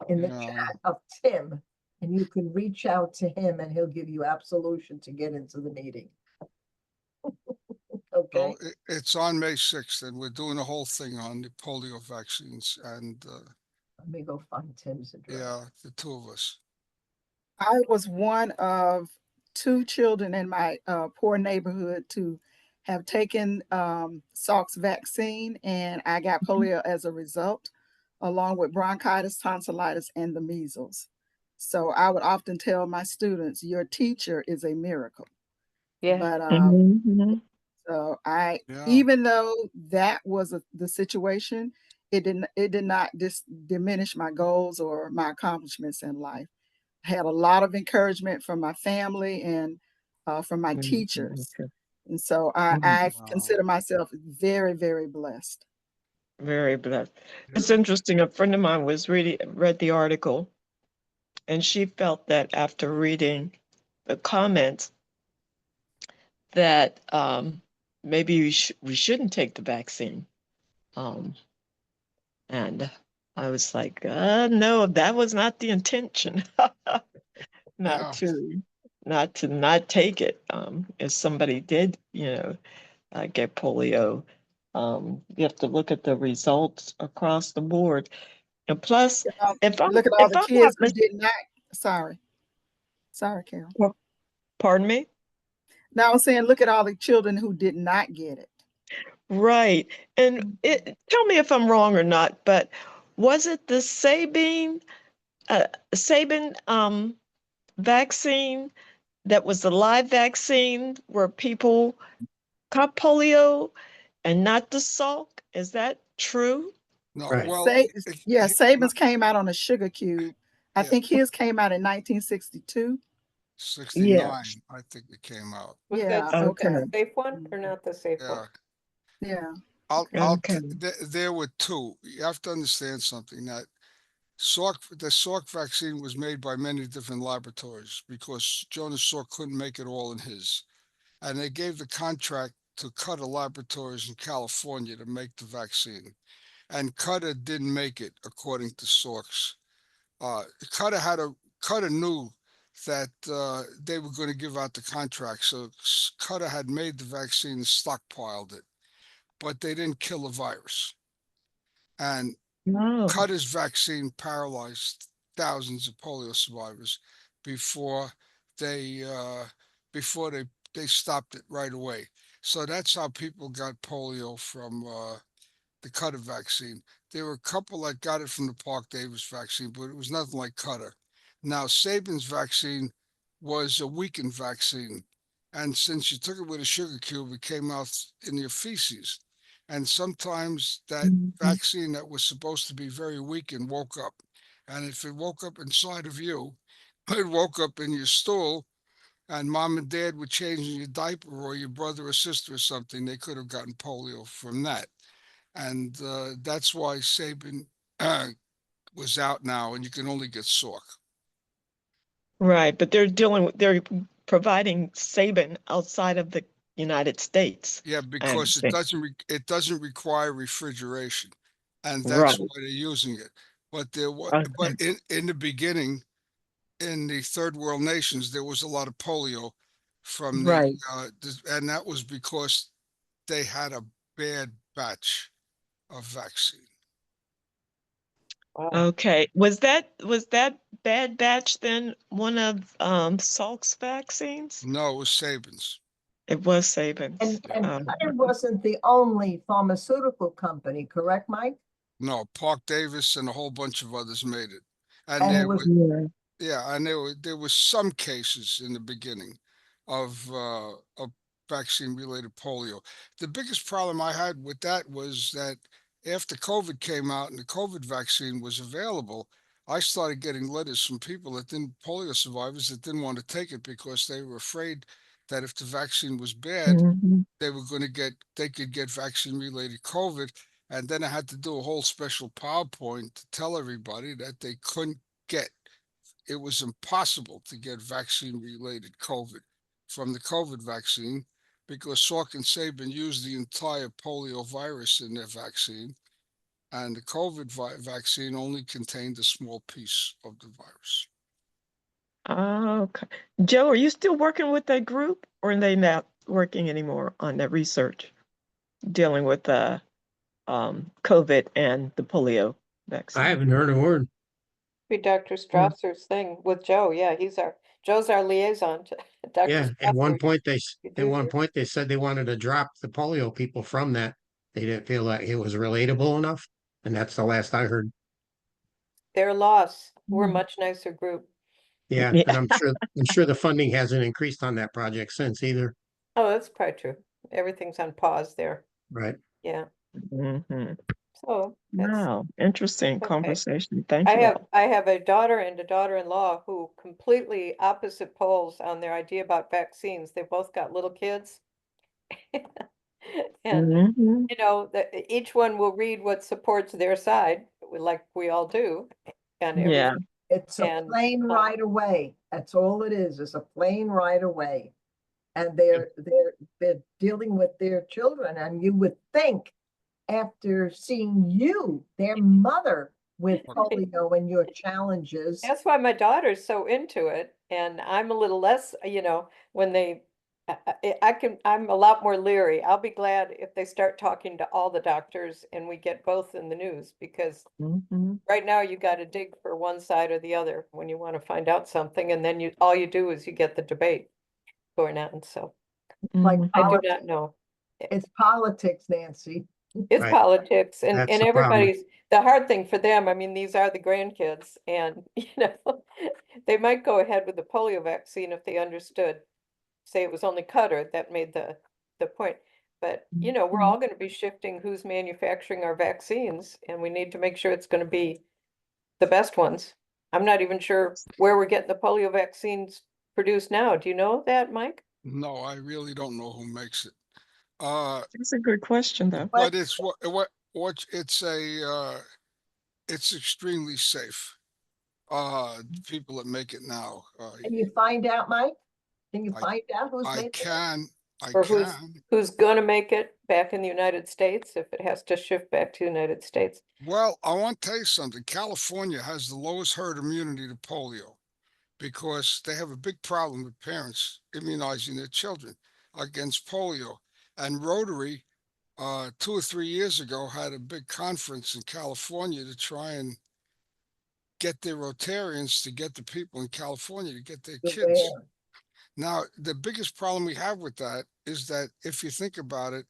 yeah. chat of Tim, and you can reach out to him, and he'll give you absolution to get into the meeting. Okay. So it's on May 6th, and we're doing a whole thing on the polio vaccines, and Let me go find Tim's address. yeah, the two of us. I was one of 2 children in my poor neighborhood to have taken Salk's vaccine, and I got polio as a result, along with bronchitis, tonsillitis, and the measles. So I would often tell my students, your teacher is a miracle. Yeah. But Mm-hmm. so Yeah. even though that was the situation, it did not diminish my goals or my accomplishments in life. I had a lot of encouragement from my family and from my teachers. Okay. And so I Wow. consider myself very, very blessed. Very blessed. It's interesting. A friend of mine read the article, and she felt that after reading the comments that maybe we shouldn't take the vaccine. Um, and I was like, no, that was not the intention. Yeah. Not to not take it. If somebody did, get polio, you have to look at the results across the board. And plus, if I'm Look at all if the I'm not kids who did not. Sorry, Carol. pardon me? Now I'm saying, look at all the children who did not get it. Right. And tell me if I'm wrong or not, but was it the Sabin vaccine that was the live vaccine where people caught polio and not the Salk? Is that true? No, Right. well, Sabin's came out on a sugar cube. I yeah, think his came out in 1962. 69, Yeah. I think it came out. Was Yeah, that Okay. okay. the safe one or not the safe Yeah. one? Yeah. Okay. There were two. You have to understand something that the Salk vaccine was made by many different laboratories because Jonas Salk couldn't make it all in his. And they gave the contract to Cutter Laboratories in California to make the vaccine. And Cutter didn't make it according to Salk's. Cutter Cutter knew that they were going to give out the contract. So Qatar had made the vaccine and stockpiled it, but they didn't kill the virus. And No. Qatar's vaccine paralyzed thousands of polio survivors before they they stopped it right away. So that's how people got polio from the Qatar vaccine. There were a couple that got it from the Park Davis vaccine, but it was nothing like Qatar. Now, Sabin's vaccine was a weakened vaccine. And since you took it with a sugar cube, it came out in your feces. And sometimes that vaccine that was supposed to be very weakened woke up. And if it woke up inside of you, it woke up in your stool, and mom and dad were changing your diaper, or your brother or sister or something, they could have gotten polio from that. And that's why Sabin was out now, and you can only get Salk. Right, but they're providing Sabin outside of the United States. Yeah, because it doesn't require refrigeration, and Right. that's why they're using it. But but in the beginning, in the third world nations, there was a lot of polio from Right. and that was because they had a bad batch of vaccine. Wow. Okay. Was that bad batch then one of Salk's vaccines? No, it was Sabin's. It was Sabin's. And Qatar wasn't the only pharmaceutical company, correct, Mike? No, Park Davis and a whole bunch of others made it. And And there it was was, yeah, and there was some cases in the beginning of vaccine related polio. The biggest problem I had with that was that after COVID came out and the COVID vaccine was available, I started getting letters from people polio survivors that didn't want to take it because they were afraid that if the vaccine was bad, they could get vaccine related COVID. And then I had to do a whole special PowerPoint to tell everybody that they couldn't get, it was impossible to get vaccine related COVID from the COVID vaccine because Salk and Sabin used the entire polio virus in their vaccine, and the COVID vaccine only contained a small piece of the virus. Okay. Joe, are you still working with that group, or are they not working anymore on that research dealing with COVID and the polio vaccine? I haven't heard a word. Be Dr. Strasser's thing with Joe. Yeah, Joe's our liaison to Dr. Yeah, Strasser. at one point they Enthusiast. said they wanted to drop the polio people from that. They didn't feel like it was relatable enough, and that's the last I heard. Their loss. We're a much nicer group. Yeah, Yeah. and I'm sure the funding hasn't increased on that project since either. Oh, that's probably true. Everything's on pause there. Right. Yeah. Mhm. So that's Wow, interesting okay. conversation. Thank you. I have a daughter and a daughter-in-law who completely opposite poles on their idea about vaccines. They both got little kids. And Mhm. you know, that each one will read what supports their side, like we all do. And Yeah. It's a plane right away. That's all it is. It's a plane right away. And they're dealing with their children. And you would think after seeing you, their mother, with polio and your challenges. That's why my daughter's so into it, and I'm a little less, when I'm a lot more leery. I'll be glad if they start talking to all the doctors and we get both in the news, because right now you got to dig for one side or the other when you want to find out something, and then all you do is you get the debate going on. So Like I do not know. It's politics, Nancy. It's politics, and That's the everybody's the hard thing for them. I mean, these are the grandkids, and they might go ahead with the polio vaccine if they understood. Say it was only Cutter that made the point, but we're all going to be shifting who's manufacturing our vaccines, and we need to make sure it's going to be the best ones. I'm not even sure where we're getting the polio vaccines produced now. Do you know that, Mike? No, I really don't know who makes it. That's a good question, though. But it's it's extremely safe. People that make it now. Can you find out, Mike? Can you find out who's making it? Or who's going to make it back in the United States if it has to shift back to the United States? Well, I want to tell you something. California has the lowest herd immunity to polio because they have a big problem with parents immunizing their children against polio. And Rotary, 2 or 3 years ago, had a big conference in California to try and get their Rotarians to get the people in California to get their kids. Aware. Now, the biggest problem we have with that is that if you think about it,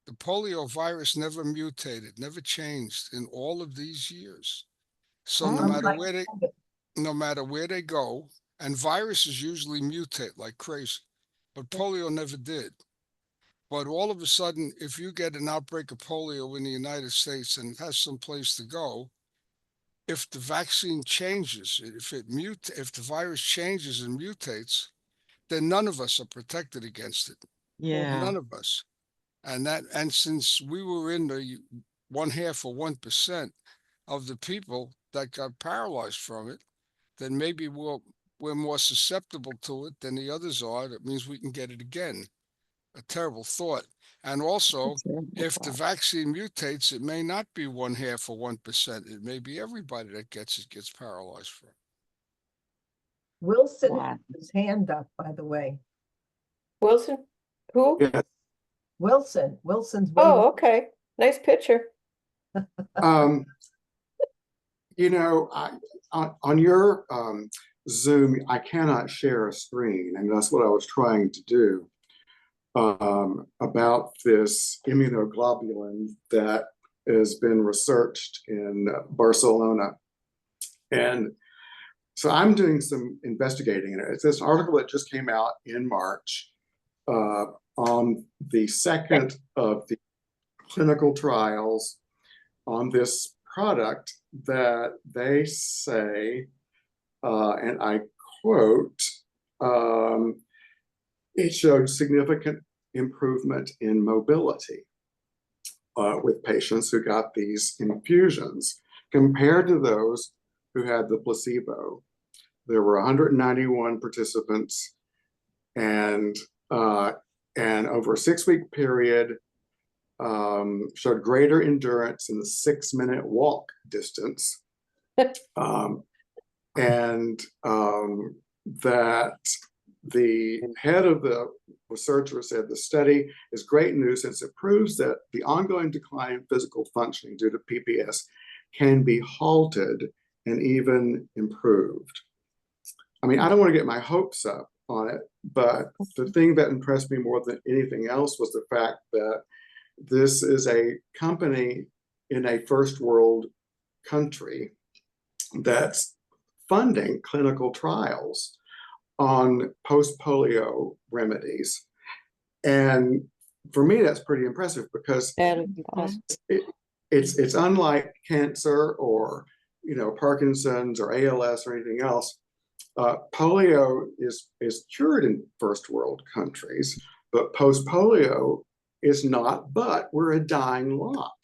the polio virus never mutated, never changed in all of these years. So no matter Unlike where they, COVID. no matter where they go, and viruses usually mutate like crazy, but polio never did. But all of a sudden, if you get an outbreak of polio in the United States and it has some place to go, if the vaccine changes, if the virus changes and mutates, then none of us are protected against it. Yeah. None of us. And since we were in the 1/2 or 1% of the people that got paralyzed from it, then maybe we're more susceptible to it than the others are. That means we can get it again. A terrible thought. And also, if the vaccine mutates, it may not be 1/2 or 1%. It may be everybody that gets it gets paralyzed from it. Wilson Wow. has his hand up, by the way. Wilson, who? Yes. Wilson's waving. Oh, okay. Nice picture. Um, on your Zoom, I cannot share a screen, and that's what I was trying to do about this immunoglobulin that has been researched in Barcelona. And so I'm doing some investigating in it. It's this article that just came out in March on the second of the clinical trials on this product that they say, and I quote, it showed significant improvement in mobility with patients who got these infusions compared to those who had the placebo. There were 191 participants, and over a 6-week period, showed greater endurance in the 6-minute walk distance, and that the head of the researcher said the study is great news since it proves that the ongoing decline in physical functioning due to PPS can be halted and even improved. I mean, I don't want to get my hopes up on it, but the thing that impressed me more than anything else was the fact that this is a company in a first world country that's funding clinical trials on post-polio remedies. And for me, that's pretty impressive because it's unlike cancer or Parkinson's or ALS or anything else. Polio is cured in first world countries, but post-polio is not, but we're a dying lot.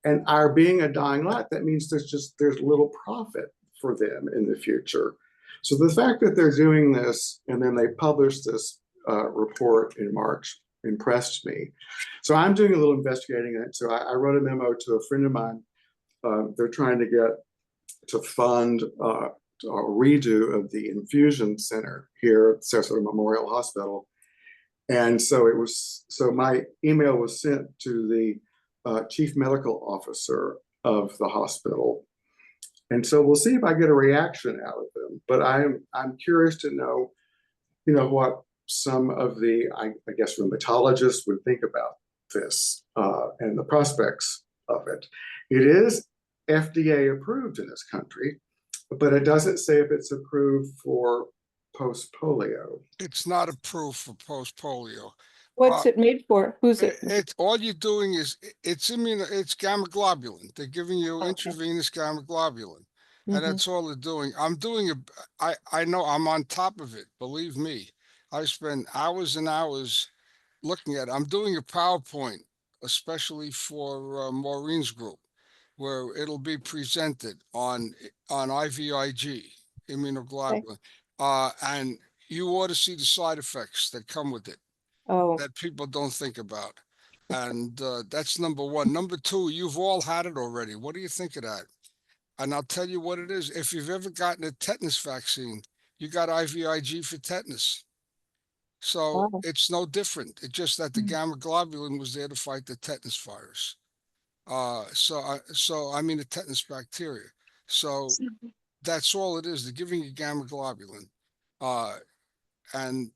And our being a dying lot, that means there's little profit for them in the future. So the fact that they're doing this and then they published this report in March impressed me. So I'm doing a little investigating it. So I wrote a memo to a friend of mine. They're trying to get to fund a redo of the infusion center here at Sarasota Memorial Hospital. And so my email was sent to the chief medical officer of the hospital. And so we'll see if I get a reaction out of them. But I'm curious to know, what some of the, I guess, rheumatologists would think about this and the prospects of it. It is FDA approved in this country, but it doesn't say if it's approved for post-polio. It's not approved for post-polio. What's it made for? Who's it? It's all you're doing is it's gamma globulin. They're giving you intravenous gamma globulin, and that's all they're doing. I know I'm on top of it. Believe me, I spend hours and hours looking at it. I'm doing a PowerPoint, especially for Maureen's group, where it'll be presented on IVIG, immunoglobulin, and you ought to see the side effects that come with it. That people don't think about. And that's number one. Number two, you've all had it already. What do you think of that? And I'll tell you what it is. If you've ever gotten a tetanus vaccine, you got IVIG for tetanus. So Wow. it's no different. It's just that the Mm. gamma globulin was there to fight the tetanus virus. So I mean the tetanus bacteria. So that's all it is. They're giving you gamma globulin. And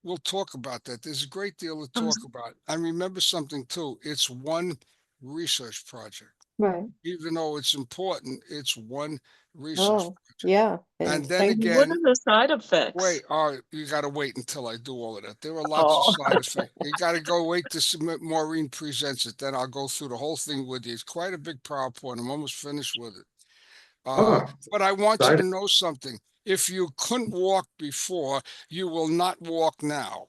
we'll talk about that. There's a great deal to talk about. And remember something too, it's one research project. Right. Even though it's important, it's one research Oh, project. yeah. And then thank you. What again, are the side effects? wait, you got to wait until I do all of that. There are lots Oh. of side effects. You got to go wait to submit Maureen presents it. Then I'll go through the whole thing with you. It's quite a big PowerPoint. I'm almost finished with it. Oh, But I want you to exciting. know something. If you couldn't walk before, you will not walk now.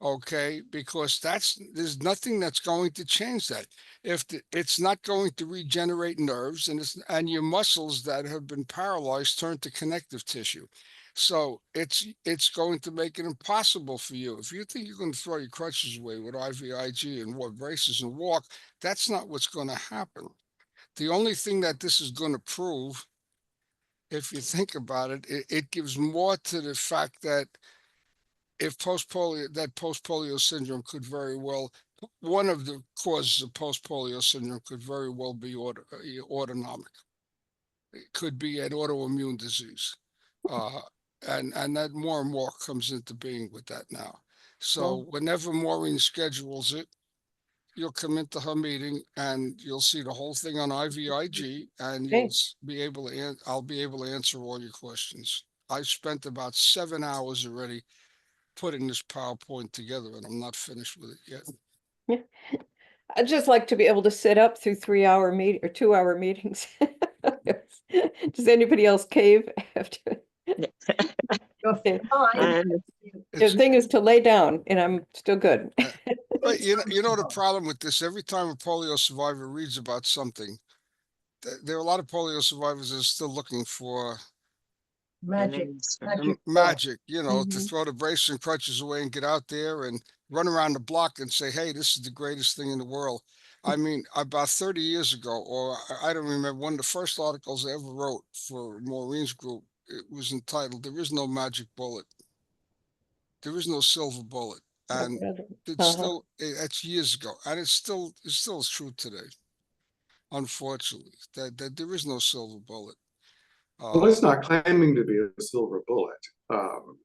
Okay, because there's nothing that's going to change that. It's not going to regenerate nerves, and your muscles that have been paralyzed turn to connective tissue. So it's going to make it impossible for you. If you think you're going to throw your crutches away with IVIG and wear braces and walk, that's not what's going to happen. The only thing that this is going to prove, if you think about it, it gives more to the fact that if post-polio syndrome could very well, one of the causes of post-polio syndrome could very well be autonomic. It could be an autoimmune disease. And that more and more comes into being with that now. So whenever Maureen schedules it, you'll come into her meeting and you'll see the whole thing on IVIG, and Okay. I'll be able to answer all your questions. I spent about 7 hours already putting this PowerPoint together, and I'm not finished with it yet. I'd just like to be able to sit up through 3-hour meeting or 2-hour meetings. Does anybody else cave after? You're Yeah. fine. The thing is to lay down, and I'm still good. But you know the problem with this, every time a polio survivor reads about something, there are a lot of polio survivors that are still looking for Magic, magic, to Mhm. throw the braces and crutches away and get out there and run around the block and say, hey, this is the greatest thing in the world. I mean, about 30 years ago, or I don't remember, one of the first articles I ever wrote for Maureen's group, it was entitled, There Is No Magic Bullet. There is no silver bullet. And it's still, that's years ago. And it's still true today, unfortunately, that there is no silver bullet. Well, it's not claiming to be a silver bullet.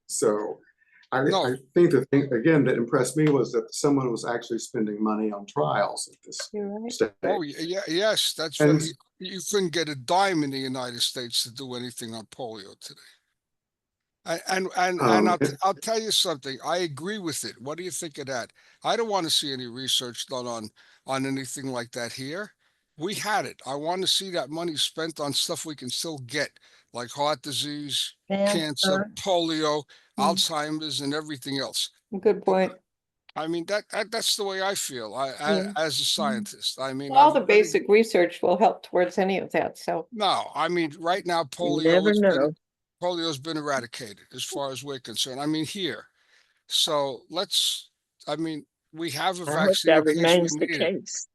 So I No. think the thing, again, that impressed me was that someone was actually spending money on trials at this stage. Oh, yeah, yes, that's And right. You couldn't get a dime in the United States to do anything on polio today. And I'll tell you something. I agree with it. What do you think of that? I don't want to see any research done on anything like that here. We had it. I want to see that money spent on stuff we can still get, like heart disease, cancer, polio, Alzheimer's, and everything else. Good point. I mean, that's the way I feel. As a scientist, I mean, All the basic research will help towards any of that. So no, I mean, right now You never know. polio's been eradicated as far as we're concerned. I mean, here. So I mean, we have a I hope vaccine that in case we remains the need it. case.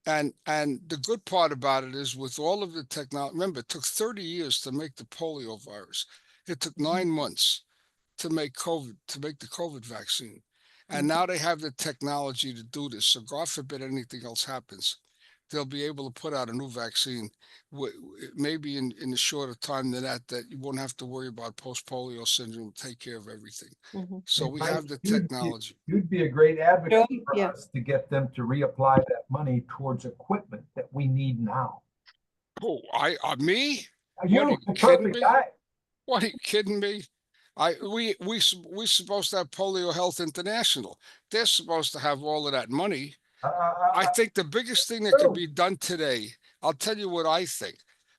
And the good part about it is with all of the technology, remember, it took 30 years to make the polio virus. It took 9 months to make the COVID vaccine. And now they have the technology to do this. So God forbid anything else happens, they'll be able to put out a new vaccine, maybe in a shorter time than that you won't have to worry about post-polio syndrome, take care of everything. So we have the technology. You'd be a great advocate for Yeah. us to get them to reapply that money towards equipment that we need now. Oh, me? You, the perfect guy. What, are you kidding me? We supposed to have Polio Health International. They're supposed to have all of that money. I think the biggest thing that could be done today, I'll tell you what I think.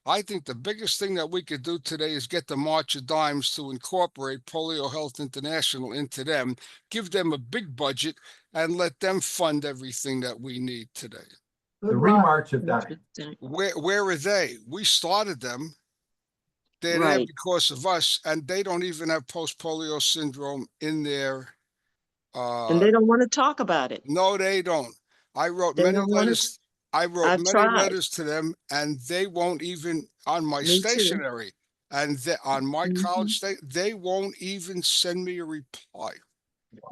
I think the biggest thing that we could do today is get the March of Dimes to incorporate Polio Health International into them, give them a big budget, and let them fund everything that we need today. The Remarch of Dimes. Where are they? We started them. They're there because of us, and they don't even have post-polio syndrome in their. And they don't want to talk about it. No, they don't. I wrote many letters. I wrote many letters to them, and they won't even on my stationery. And on my Mhm. college day, they won't even send me a reply.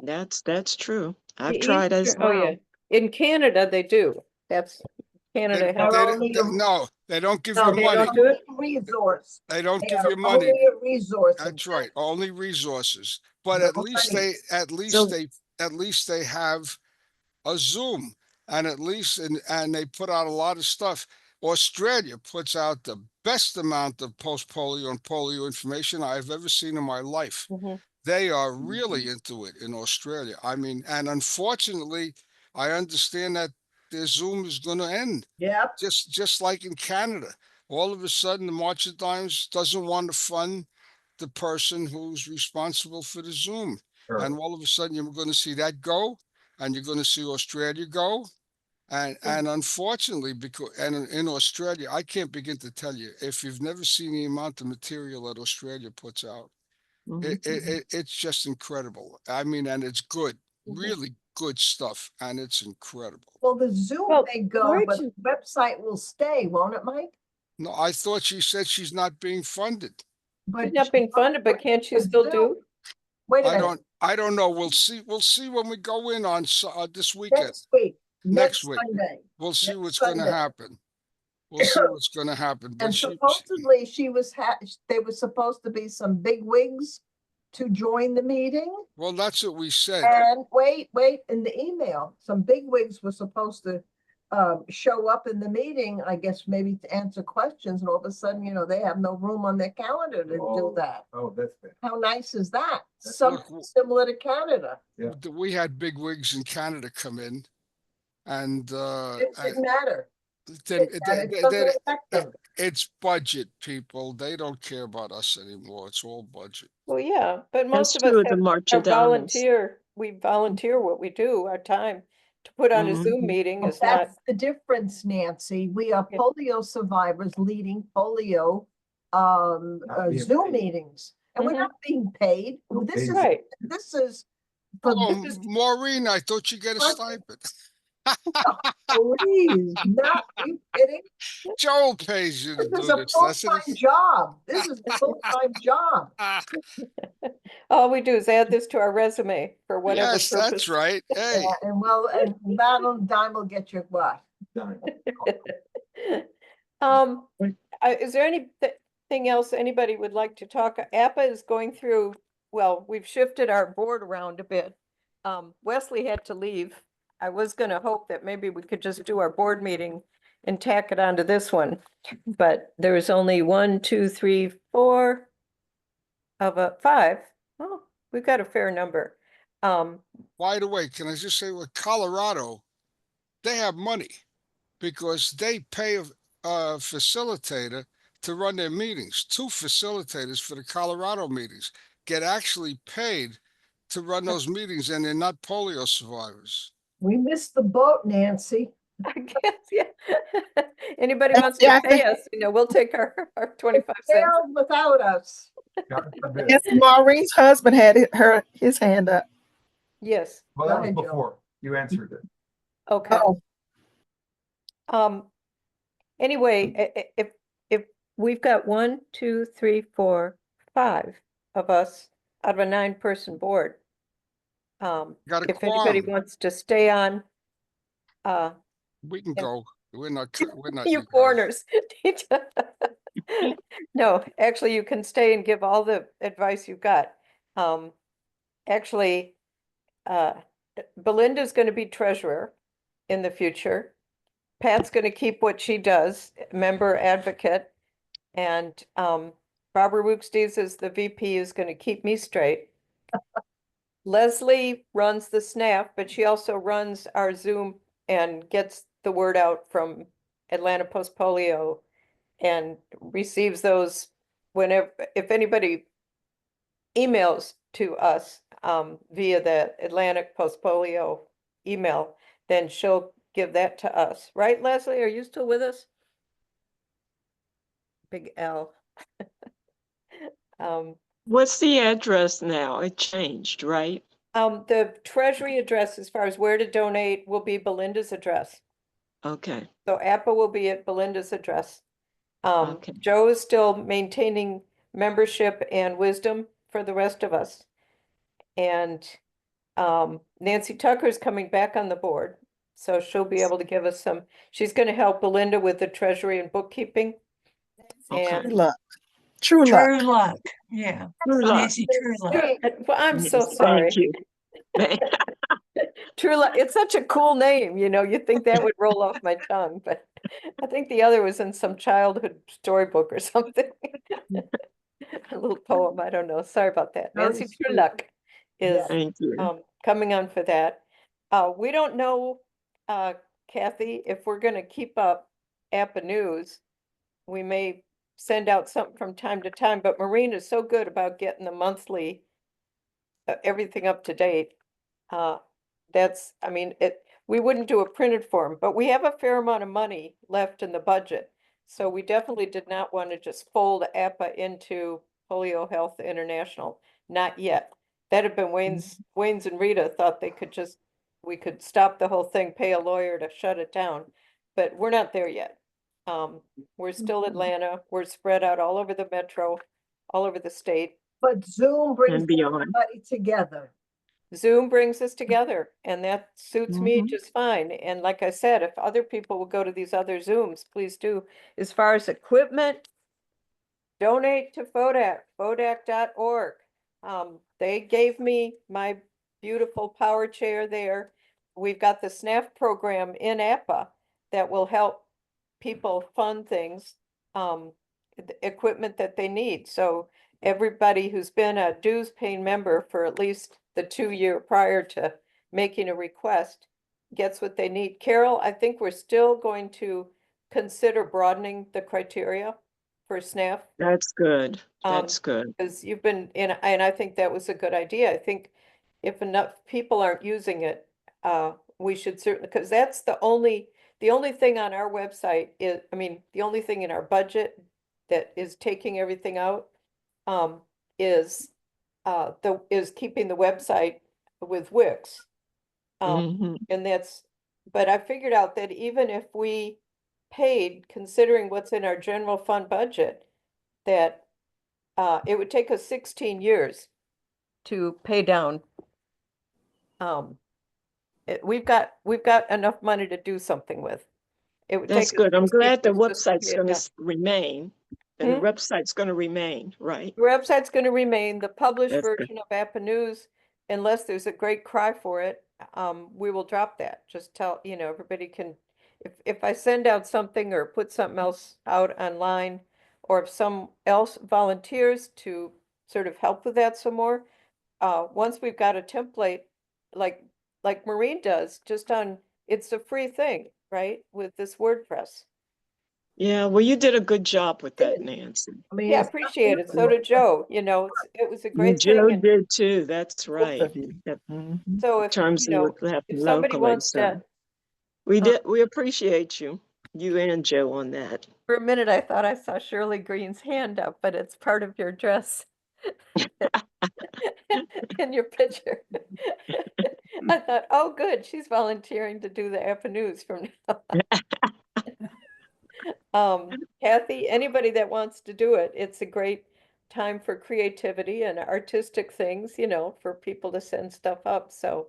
That's true. I've The tried as Easter- oh yeah, well. in Canada they do. That's Canada has. They're only a- No, they don't give No, you they they're money. don't do it? only a resource. They don't They give are you money. only a resource. in That's right. Only resources. But No at least money. at least they have a Zoom, and at least and they put out a lot of stuff. Australia puts out the best amount of post-polio and polio information I've ever seen in my life. Mhm. They are really into it in Australia. I mean, and unfortunately, I understand that their Zoom is going to end. Yep. Just like in Canada. All of a sudden, the March of Dimes doesn't want to fund the person who's responsible for the Zoom. Sure. And all of a sudden, you're going to see that go, and you're going to see Australia go. And unfortunately, because in Australia, I can't begin to tell you, if you've never seen the amount of material that Australia puts out, Mhm. it's just incredible. I mean, and it's good, Mhm. really good stuff, and it's incredible. Well, the Zoom Well, may go, weren't but you- the website will stay, won't it, Mike? No, I thought she said she's not being funded. But She's not being funded, but can't she the still Zoom- do? Wait a I minute, don't know. We'll see. We'll see when we go in on this weekend. next week, Next next week. Sunday. We'll see Next what's going to Sunday. happen. We'll see what's going to happen. But And supposedly they were supposed to be some big wigs to join the meeting. well, that's what we said. And wait, in the email, some big wigs were supposed to show up in the meeting, I guess maybe to answer questions, and all of a sudden, they have no room on their calendar to do that. Oh, that's bad. How nice is that? That's- Something similar to Canada. Yeah. We had big wigs in Canada come in, and It didn't matter. then It doesn't affect them. it's budget, people. They don't care about us anymore. It's all budget. Well, yeah, but most That's of us true of the have March are of Dimes. we volunteer what we do, our time to put on a Zoom Mhm. meeting Well, is not. that's the difference, Nancy. We are Yeah. polio survivors leading polio Not being Zoom paid. meetings, and we're Mhm. not being paid. This is Right. this is for Oh, this is Maureen, I thought you get a Budget. stipend. please, not are you kidding? Joel pays you to This is do a this, full doesn't time he? job. This is a full time job. All we do is add this to our resume for whatever Yes, purpose. that's right. Hey, Yeah, and that dime will get you what? Done. Is there anything else anybody would like to talk? APPA is going through, well, we've shifted our board around a bit. Wesley had to leave. I was gonna hope that maybe we could just do our board meeting and tack it onto this one. But there is only 1, 2, 3, 4 of 5. Oh, we've got a fair number. by the way, can I just say with Colorado, they have money because they pay a facilitator to run their meetings. 2 facilitators for the Colorado meetings get actually paid to run those meetings, and they're not polio survivors. We missed the boat, Nancy. I guess, yeah. Anybody wants to pay us, we'll take our 25 cents. Failed without us. God forbid. Yes, Maureen's husband had his hand up. Yes, Well, Go that was ahead, Joe. before you answered it. okay. Oh, Anyway, if we've got 1, 2, 3, 4, 5 of us out of a 9-person board. Got a If anybody quorum. wants to stay on, We can Yeah. go. We're not you guys. foreigners. No, actually, you can stay and give all the advice you've got. Actually, Belinda's going to be treasurer in the future. Pat's going to keep what she does, member advocate, and Barbara Wookstees as the VP is going to keep me straight. Leslie runs the SNAP, but she also runs our Zoom and gets the word out from Atlanta Post-Polio and receives those whenever, if anybody emails to us via the Atlantic Post-Polio email, then she'll give that to us. Right, Leslie? Are you still with us? Big L. What's the address now? It changed, right? The treasury address, as far as where to donate, will be Belinda's address. Okay. So APPA will be at Belinda's address. Okay. Joe is still maintaining membership and wisdom for the rest of us. And Nancy Tucker's coming back on the board, so she'll be able to give us some, she's going to help Belinda with the treasury and bookkeeping. Okay. And True luck. True luck. True luck. Yeah. True luck. Nancy, true luck. well, I'm so Yes, sorry. thank you. True luck. It's such a cool name, you know, you'd think that would roll off my tongue, but I think the other was in some childhood storybook or something. A little poem, I don't know. Sorry about that. Very Nancy sweet. Trueluck is Yes. Thank you. coming on for that. We don't know, Kathy, if we're gonna keep up APPA News. We may send out something from time to time, but Maureen is so good about getting the monthly, everything up to date. I mean, we wouldn't do a printed form, but we have a fair amount of money left in the budget. So we definitely did not want to just fold APPA into Polio Health International, not yet. That had been Wayne's and Rita thought we could stop the whole thing, pay a lawyer to shut it down, but we're not there yet. We're still Atlanta, we're spread out all over the metro, all over the state. But Zoom brings And beyond. everybody together. Zoom brings us together, and that suits me Mhm. just fine. And like I said, if other people will go to these other Zooms, please do. As far as equipment, donate to FODAC, fodac.org. They gave me my beautiful power chair there. We've got the SNAP program in APPA that will help people fund things, the equipment that they need. So everybody who's been a dues paying member for at least the 2 year prior to making a request gets what they need. Carol, I think we're still going to consider broadening the criteria for SNAP. That's good. That's good. Because you've been in, and I think that was a good idea. I think if enough people aren't using it, we should certainly, because that's the only thing on our website is, I mean, the only thing in our budget that is taking everything out, is keeping the website with Wix. Mhm. And but I figured out that even if we paid, considering what's in our general fund budget, that it would take us 16 years to pay down. We've got enough money to do something with. It would That's take us good. I'm 16 glad the years just to website's pay it going down. to remain. And the Hmm? website's going to remain, right? The website's going to remain the published That's good. version of APPA News, unless there's a great cry for it. We will drop that. Just tell, everybody can, if I send out something or put something else out online, or if some else volunteers to sort of help with that some more, once we've got a template, like Maureen does, it's a free thing, right? With this WordPress. Yeah, well, you did a good job with that, Nancy. I mean, Yeah, it's not appreciate it. So easy. did Joe. It was a And great Joe thing. And did too. That's Well, right. Of you. In so if, terms of what's if happening somebody locally. wants So to, we appreciate you and Joe on that. for a minute, I thought I saw Shirley Green's hand up, but it's part of your dress in your picture. I thought, oh, good, she's volunteering to do the APPA News from now on. Kathy, anybody that wants to do it, it's a great time for creativity and artistic things, for people to send stuff up. So,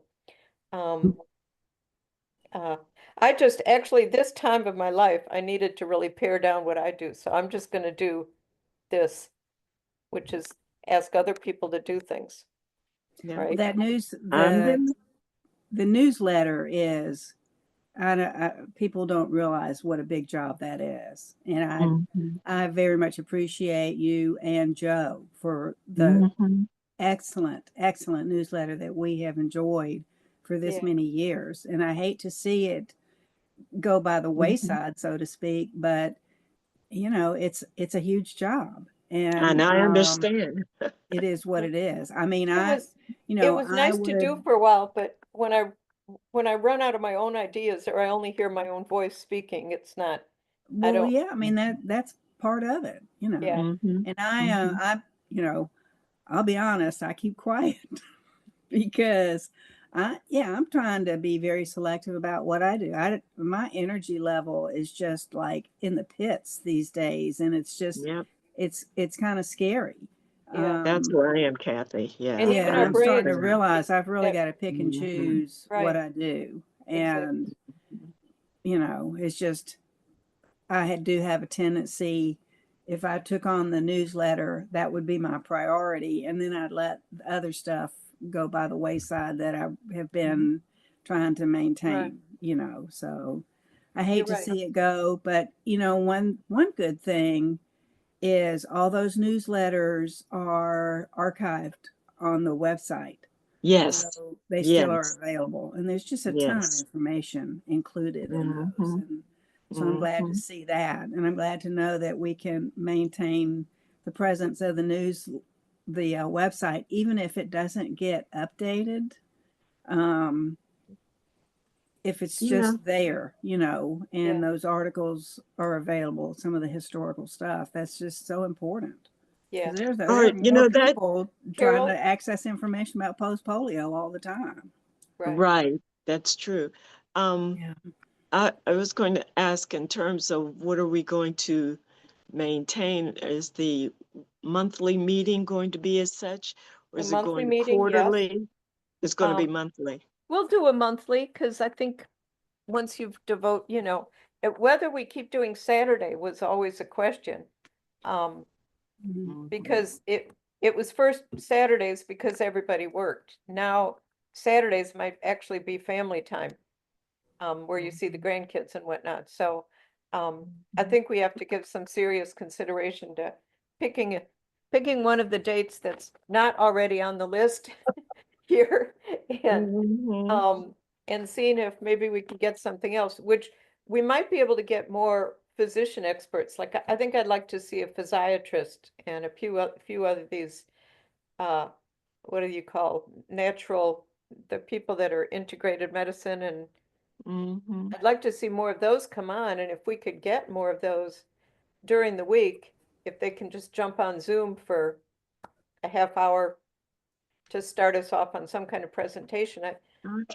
I just actually, this time of my life, I needed to really pare down what I do. So I'm just going to do this, which is ask other people to do things. Yeah. Right. That news, I'm the newsletter is, people don't realize what a big job that is. And I very much appreciate you and Joe for the excellent newsletter that we have enjoyed for this Yeah. many years. And I hate to see it go by the wayside, so to speak, but it's a huge job. And I understand. it is what it is. I mean, It was nice to do for a while, but when I run out of my own ideas or I only hear my own voice speaking, it's not, I well, don't, yeah, I mean, that's part of it, yeah. And I I'll be honest, I keep quiet because I'm trying to be very selective about what I do. My energy level is just like in the pits these days, and it's just Yep. it's kind of scary. Yeah. That's where I am, Kathy. Yeah. And Yeah, even and our I'm starting to brains, realize I've really yeah. got to pick and Mhm. choose Right. what I do. And, you know, it's just, do have a tendency, if I took on the newsletter, that would be my priority. And then I'd let the other stuff go by the wayside that I have been trying to maintain, you know. So I hate You're to right. see it go, but you know, one good thing is all those newsletters are archived on the website. Yes. So they still are Yes. available. And there's just a ton of Yes. information included in those. Mhm. And so I'm glad to Mhm. see that. And I'm glad to know that we can maintain the presence of the website, even if it doesn't get updated. If it's Yeah. just there, you know, and Yeah. those articles are available, some of the historical stuff, that's just so important. Yeah. Because there Or, are you more know, that people trying Carol? to access information about post-polio all the time. Right. right, that's true. Yeah. I was going to ask in terms of what are we going to maintain? Is the monthly meeting going to be as such, or The is it monthly going to meeting, yes. quarterly? It's going to be Um, monthly. We'll do a monthly because I think once you've you know, whether we keep doing Saturday was always a question. Mhm. Because it was first Saturdays because everybody worked. Now Saturdays might actually be family time, where you see the grandkids and whatnot. So I think we have to give some serious consideration to picking picking one of the dates that's not already on the list here and Mhm. and seeing if maybe we can get something else, which we might be able to get more physician experts. Like I think I'd like to see a physiatrist and a few other these what do you call the people that are integrated medicine, and Mhm. I'd like to see more of those come on, and if we could get more of those during the week, if they can just jump on Zoom for a half hour to start us off on some kind of presentation. I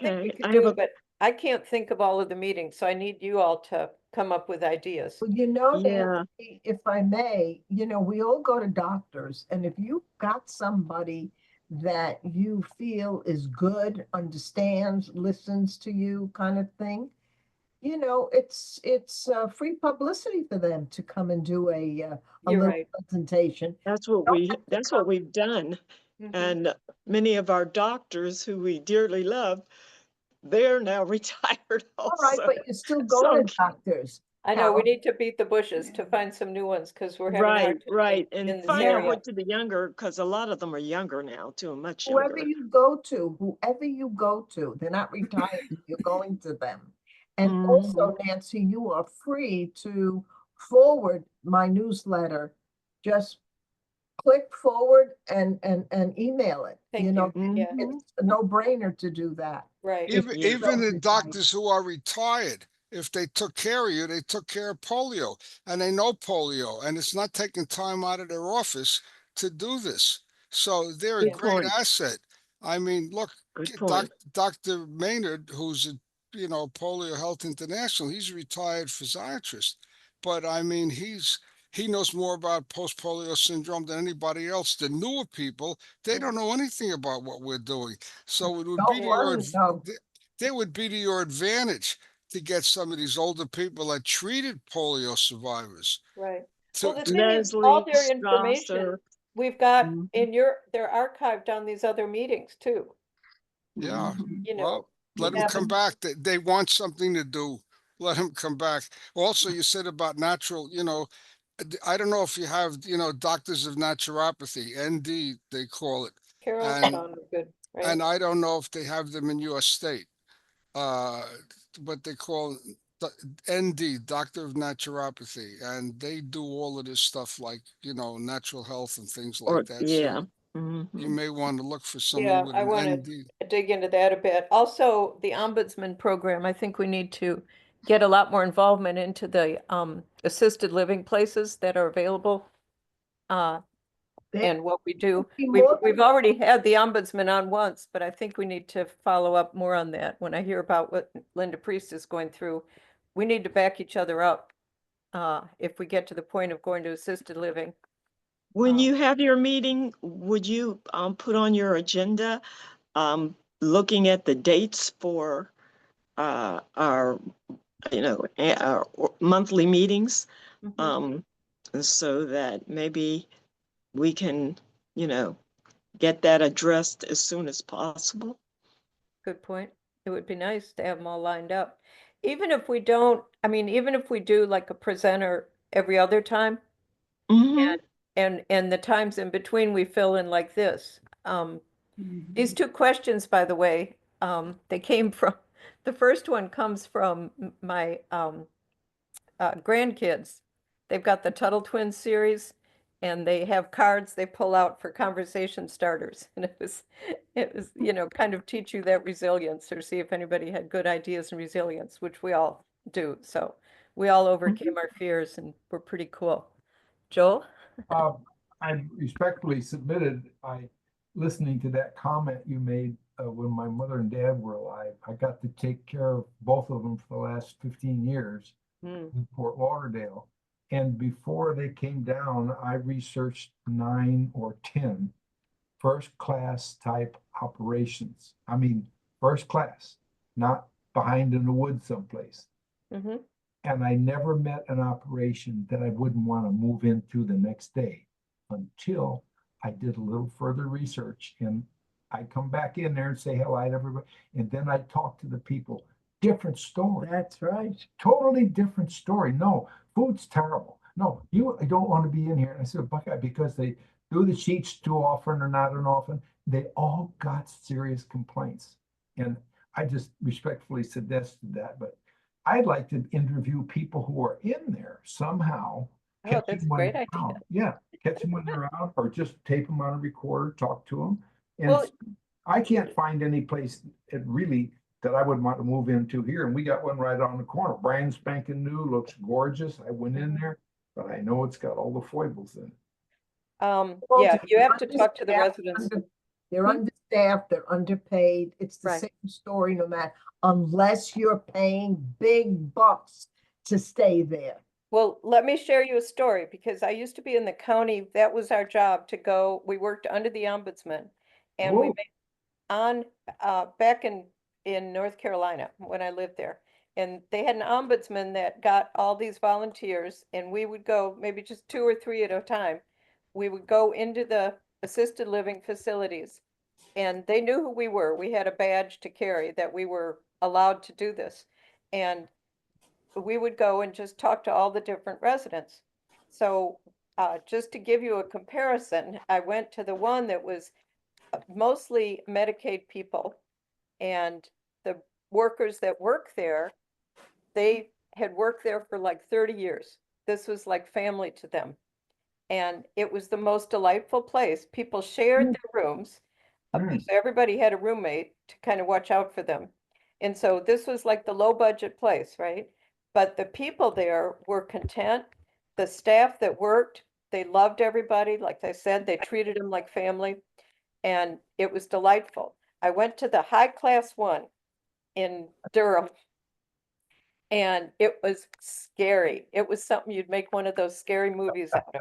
think we Okay. could I do have it, a but I can't think of all of the meetings, so I need you all to come up with ideas. Well, you know, yeah. Nancy, if I may, you know, we all go to doctors, and if you got somebody that you feel is good, understands, listens to you, kind of thing, you know, it's free publicity for them to come and do a You're little right. presentation. That's what we've done. Mhm. And many of our doctors who we dearly love, they're now retired All right, also. but you still go So, to doctors. I know, we Carol. need to beat the bushes to find some new ones, because we're having a right, hard time right. in And this find out area. what to the younger, because a lot of them are younger now too, much Whoever younger. whoever you go to, they're not retired, you're going to them. And Mhm. also, Nancy, you are free to forward my newsletter. Just click forward and email it. Thank You know, you. Yeah, Mhm. it's a no-brainer to do that. right. If Even Yeah. you're even the retired. doctors who are retired, if they took care of you, they took care of polio, and they know polio, and it's not taking time out of their office to do this. So they're a Good Yeah. great point. asset. I mean, look, Good Doc, point. Dr. Maynard, who's a Polio Health International, he's a retired physiatrist, but I mean, he knows more about post-polio syndrome than anybody else. The newer people, they don't know anything about what we're doing. So it would be Don't to Yeah. worry, no. there would be to your advantage to get some of these older people that treated polio survivors Right. Well, to, the to thing is, all Leslie their information, Strasser. we've got Mhm. they're archived on these other meetings too. yeah, Mhm. You know, well, we let them have come it. back. They want something to do. Let them come back. Also, you said about natural, I don't know if you have, doctors of naturopathy, ND, they call it. Carol And sounded good, right? and I don't know if they have them in your state. Uh, what they call ND, Doctor of Naturopathy, and they do all of this stuff like, natural health and things like Or that. yeah. So you Mhm. may want to look for someone Yeah, with I an want ND. to dig into that a bit. Also, the ombudsman program, I think we need to get a lot more involvement into the assisted living places that are available. There And what we do. would be We've more we've already had the ombudsman on once, but I think we need to follow up more on that. When I hear about what Linda Priest is going through, we need to back each other up if we get to the point of going to assisted living. When you have your meeting, would you put on your agenda looking at the dates for our our monthly meetings, so that maybe we can get that addressed as soon as possible? Good point. It would be nice to have them all lined up. Even if we don't, I mean, even if we do like a presenter every other time, Mm-hmm. and the times in between we fill in like this. These two questions, by the way, they came from, the first one comes from my grandkids. They've got the Tuttle Twins series, and they have cards they pull out for conversation starters. And it was, kind of teach you that resilience, or see if anybody had good ideas and resilience, which we all do. So we all overcame our fears, and we're pretty cool. Joel? I respectfully submitted, listening to that comment you made when my mother and dad were alive. I got to take care of both of them for the last 15 years in Fort Lauderdale. And before they came down, I researched 9 or 10 first class type operations. I mean, first class, not behind in the woods someplace. And I never met an operation that I wouldn't want to move into the next day, until I did a little further research, and I come back in there and say hello to everybody. And then I talk to the people. Different story. That's right. Totally different story. No, food's terrible. No, I don't want to be in here. And I said, Buckeye, because they do the sheets too often or not often. They all got serious complaints. And I just respectfully suggested that. But I'd like to interview people who are in there somehow. Oh, that's a great idea. Out. Yeah, catch them when they're out, or just tape them on a recorder, talk to them. And Well, I can't find any place that I would want to move into here. And we got one right on the corner, brand spanking new, looks gorgeous. I went in there, but I know it's got all the foibles in it. Yeah, you have to talk to the residents. They're understaffed, they're underpaid. It's the same story no matter, unless you're paying big bucks to stay there. Well, let me share you a story, because I used to be in the county. That was our job, to go. We worked under the ombudsman, and we made back in North Carolina when I lived there. And they had an ombudsman that got all these volunteers, and we would go maybe just 2 or 3 at a time. We would go into the assisted living facilities, and they knew who we were. We had a badge to carry that we were allowed to do this. And we would go and just talk to all the different residents. So just to give you a comparison, I went to the one that was mostly Medicaid people, and the workers that work there, they had worked there for like 30 years. This was like family to them. And it was the most delightful place. People shared their rooms. So everybody had a roommate to kind of watch out for them. And so this was like the low budget place, right? But the people there were content. The staff that worked, they loved everybody. Like I said, they treated them like family. And it was delightful. I went to the high class one in Durham, and it was scary. It was something you'd make one of those scary movies out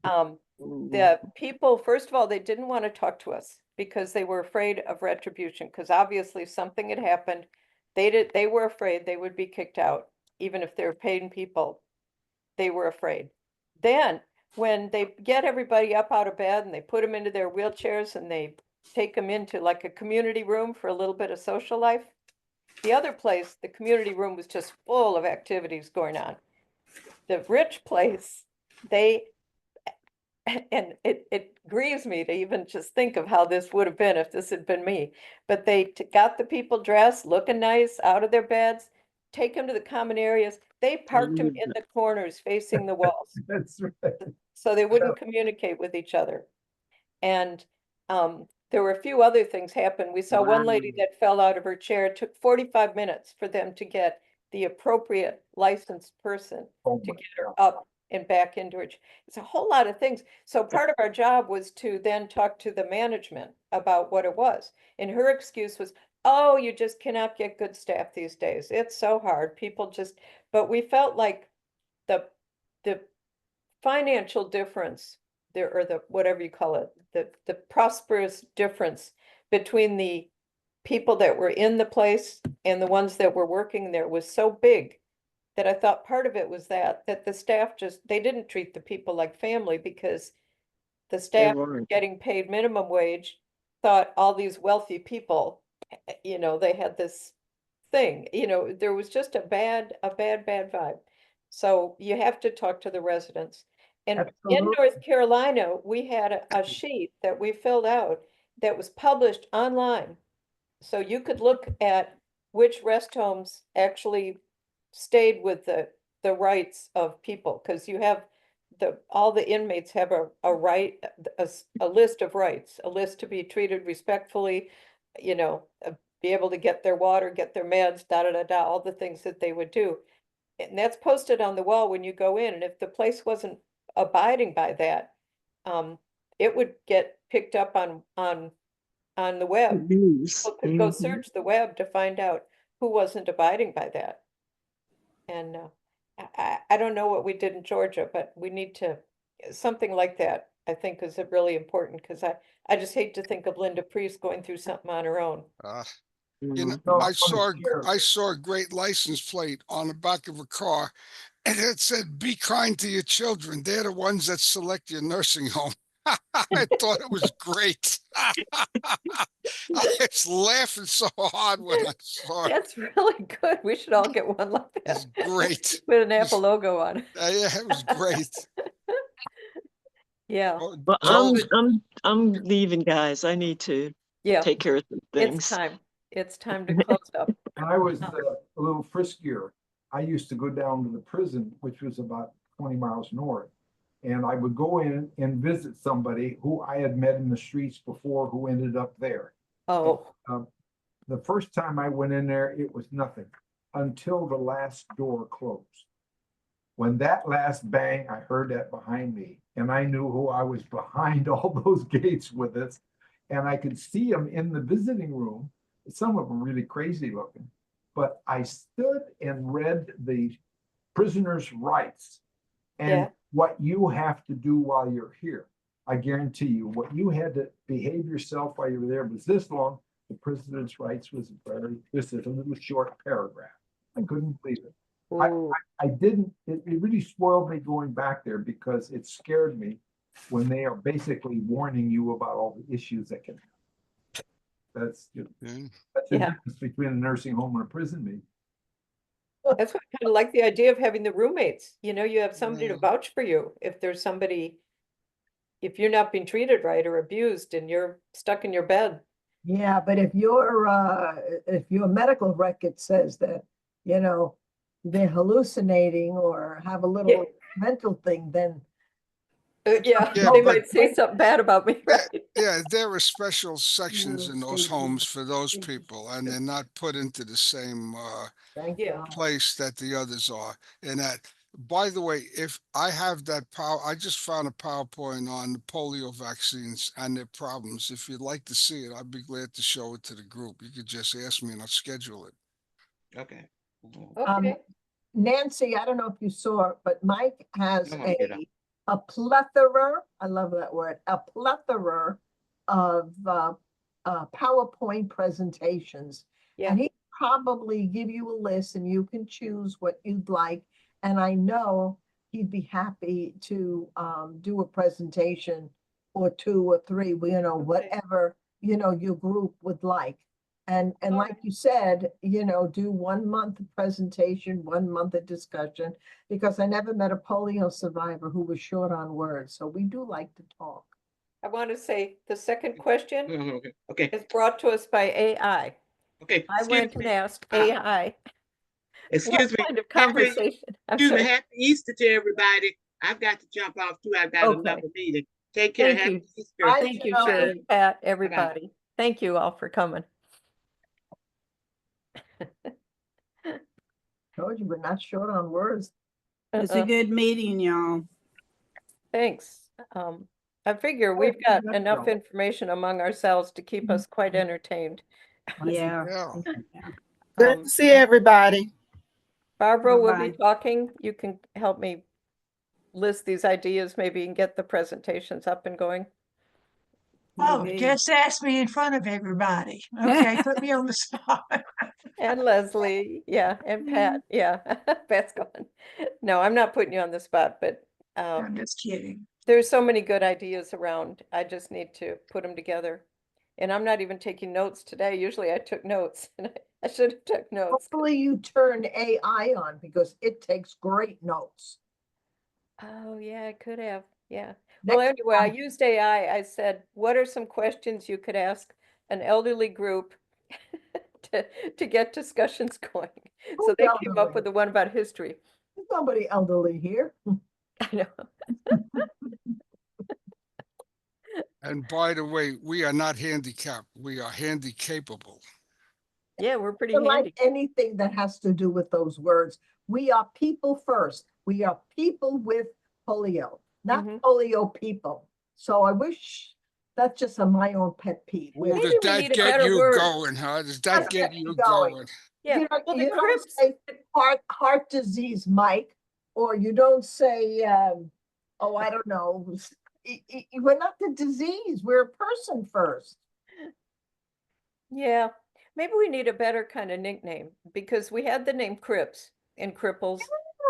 of. The people, first of all, they didn't want to talk to us because they were afraid of retribution, because obviously something had happened. They were afraid they would be kicked out, even if they're paying people. They were afraid. Then when they get everybody up out of bed and they put them into their wheelchairs and they take them into like a community room for a little bit of social life, the other place, the community room was just full of activities going on. The rich place, and it grieves me to even just think of how this would have been if this had been me. But they got the people dressed, looking nice, out of their beds, take them to the common areas. They parked them in the corners facing the walls. That's right. So they wouldn't communicate with each other. And there were a few other things happen. We saw one lady that fell out of her chair. It took 45 minutes for them to get the appropriate licensed person to get her up and back into it. It's a whole lot of things. So part of our job was to then talk to the management about what it was. And her excuse was, oh, you just cannot get good staff these days. It's so hard. People just, but we felt like the financial difference there, or the, whatever you call it, the prosperous difference between the people that were in the place and the ones that were working there was so big that I thought part of it was that the staff just, they didn't treat the people like family, because the staff weren't. getting paid minimum wage thought all these wealthy people, you know, they had this thing, you know, there was just a bad vibe. So you have to talk to the residents. And in Absolutely. North Carolina, we had a sheet that we filled out that was published online. So you could look at which rest homes actually stayed with the rights of people, because you have all the inmates have a right, a list of rights, a list to be treated respectfully, you know, be able to get their water, get their meds, all the things that they would do. And that's posted on the wall when you go in, and if the place wasn't abiding by that, it would get picked up on the web. News. People could go search the web to find out who wasn't abiding by that. And I don't know what we did in Georgia, but we need to, something like that, I think is really important, because I just hate to think of Linda Priest going through something on her own. You know, No, I I'm gonna share. saw a great license plate on the back of a car, and it said, "Be kind to your children. They're the ones that select your nursing home." I thought it was great. I was laughing so hard when I saw it. That's really good. We should all get one like that. It's great. With an Apple logo on it. Yeah, it was great. Yeah, Oh, Well, Joel, I'm leaving, guys. I need to yeah, take care of some it's things. time. It's time to close up. When I was a little friskier, I used to go down to the prison, which was about 20 miles north. And I would go in and visit somebody who I had met in the streets before, who ended up there. Oh, The first time I went in there, it was nothing until the last door closed. When that last bang, I heard that behind me, and I knew who I was behind all those gates with us. And I could see them in the visiting room. Some of them really crazy looking. But I stood and read the prisoner's rights and yeah. what you have to do while you're here. I guarantee you, what you had to behave yourself while you were there was this long. The prisoner's rights was this is a little short paragraph. I couldn't believe it. I didn't, it really spoiled me going back there, because it scared me when they are basically warning you about all the issues that can happen. That's the difference between a nursing home and a prison meeting. That's what I kind of like the idea of having the roommates. You know, you have somebody to vouch for you if there's somebody, if you're not being treated right or abused and you're stuck in your bed. Yeah, but if your medical record says that, you know, they're hallucinating or have a little mental thing, then Yeah, Yeah, they but- might say something bad about me, right? yeah, there are special sections in those homes for those people, and they're not put into the same thank Yeah. God. place that the others are. And that, by the way, if I have that I just found a PowerPoint on the polio vaccines and their problems. If you'd like to see it, I'd be glad to show it to the group. You could just ask me and I'll schedule it. Okay. Okay. Nancy, I don't know if you saw it, but Mike has No, I didn't. a plethora, I love that word, a plethora of PowerPoint presentations. Yeah. And he probably give you a list and you can choose what you'd like. And I know he'd be happy to do a presentation or 2 or 3, you know, whatever, you know, your group would like. And like you said, you know, do 1 month of presentation, 1 month of discussion, because I never met a polio survivor who was short on words. So we do like to talk. I want to say the second question Okay. is brought to us by AI. Okay. I went and asked AI. Excuse me. What kind of conversation? I'm Excuse me. sorry. Happy Easter to everybody. I've got to jump off too. I've got Okay. another meeting. Take care. Thank Happy you. Easter. Thank you, Sherry, Pat, everybody. Thank you all for coming. Told you we're not short on words. It's a good meeting, y'all. Thanks. I figure we've got enough information among ourselves to keep us quite entertained. Yeah. Good to see everybody. Barbara will be Bye-bye. talking. You can help me list these ideas maybe and get the presentations up and going. Oh, Maybe. just ask me in front of everybody. Okay, put me on the spot. And Leslie, yeah, and Pat, yeah, Pat's gone. No, I'm not putting you on the spot, but I'm just kidding. there's so many good ideas around. I just need to put them together. And I'm not even taking notes today. Usually I took notes and I should have took notes. Hopefully you turn AI on because it takes great notes. Oh, yeah, I could have. Yeah. Well, Next anyway, I time- used AI. I said, what are some questions you could ask an elderly group to get discussions going? So Who's they came up elderly? with the one about history. There's nobody elderly here. I know. And by the way, we are not handicapped. We are handy capable. Yeah, we're pretty I like handy. anything that has to do with those words. We are people first. We are people with polio, not Mhm. polio people. So I wish that's just my own pet peeve. Ooh, Maybe does we that need a get better you word. going, huh? Does that Does get get you me going. going? Yeah. You, Well, the you don't Crips, say heart disease, Mike, or you don't say, oh, I don't know. We're not the disease. We're a person first. yeah, maybe we need a better kind of nickname because we had the name Crips and Cripples,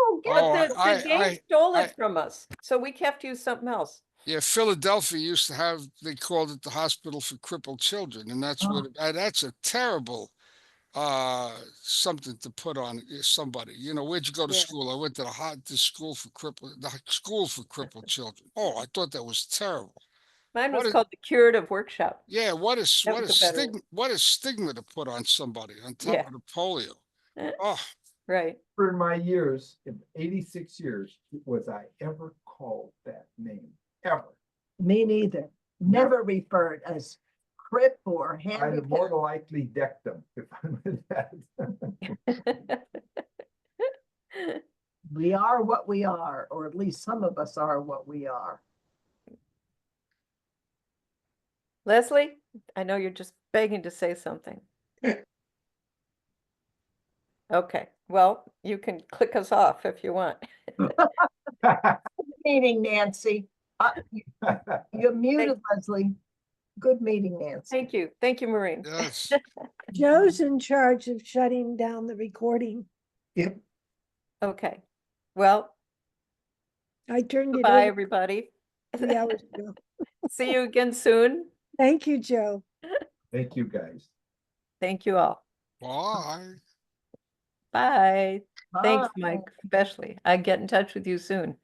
Oh, get but Oh, the gang stole I- it from us. So we kept to use something else. Yeah, Philadelphia used to have, they called it the Hospital for Crippled Children, and that's what, that's a terrible something to put on somebody. You know, where'd you go to Yeah. school? I went to the school for crippled children. Oh, I thought that was terrible. Mine What was is, called the Curative Workshop. yeah, That was a better stigma, what is stigma to put on somebody on top Yeah. of the polio? one. Oh, Right. For my years, in 86 years, was I ever called that name? Ever. Me neither. Never referred as crip or I'd have more handicap. than likely decked them if I did that. We are what we are, or at least some of us are what we are. Leslie, I know you're just begging to say something. Okay, well, you can click us off if you want. Meeting, Nancy. You're muted, Leslie. Good meeting, Nancy. Thank you. Thank you, Maureen. yes. Joe's in charge of shutting down the recording. Yep. Okay. Well, I turned it goodbye, over everybody. 3 hours ago. See you again soon. Thank you, Joe. Thank you, guys. Thank you all. Bye. Bye. Thanks, Bye. Mike, especially. I get in touch with you soon.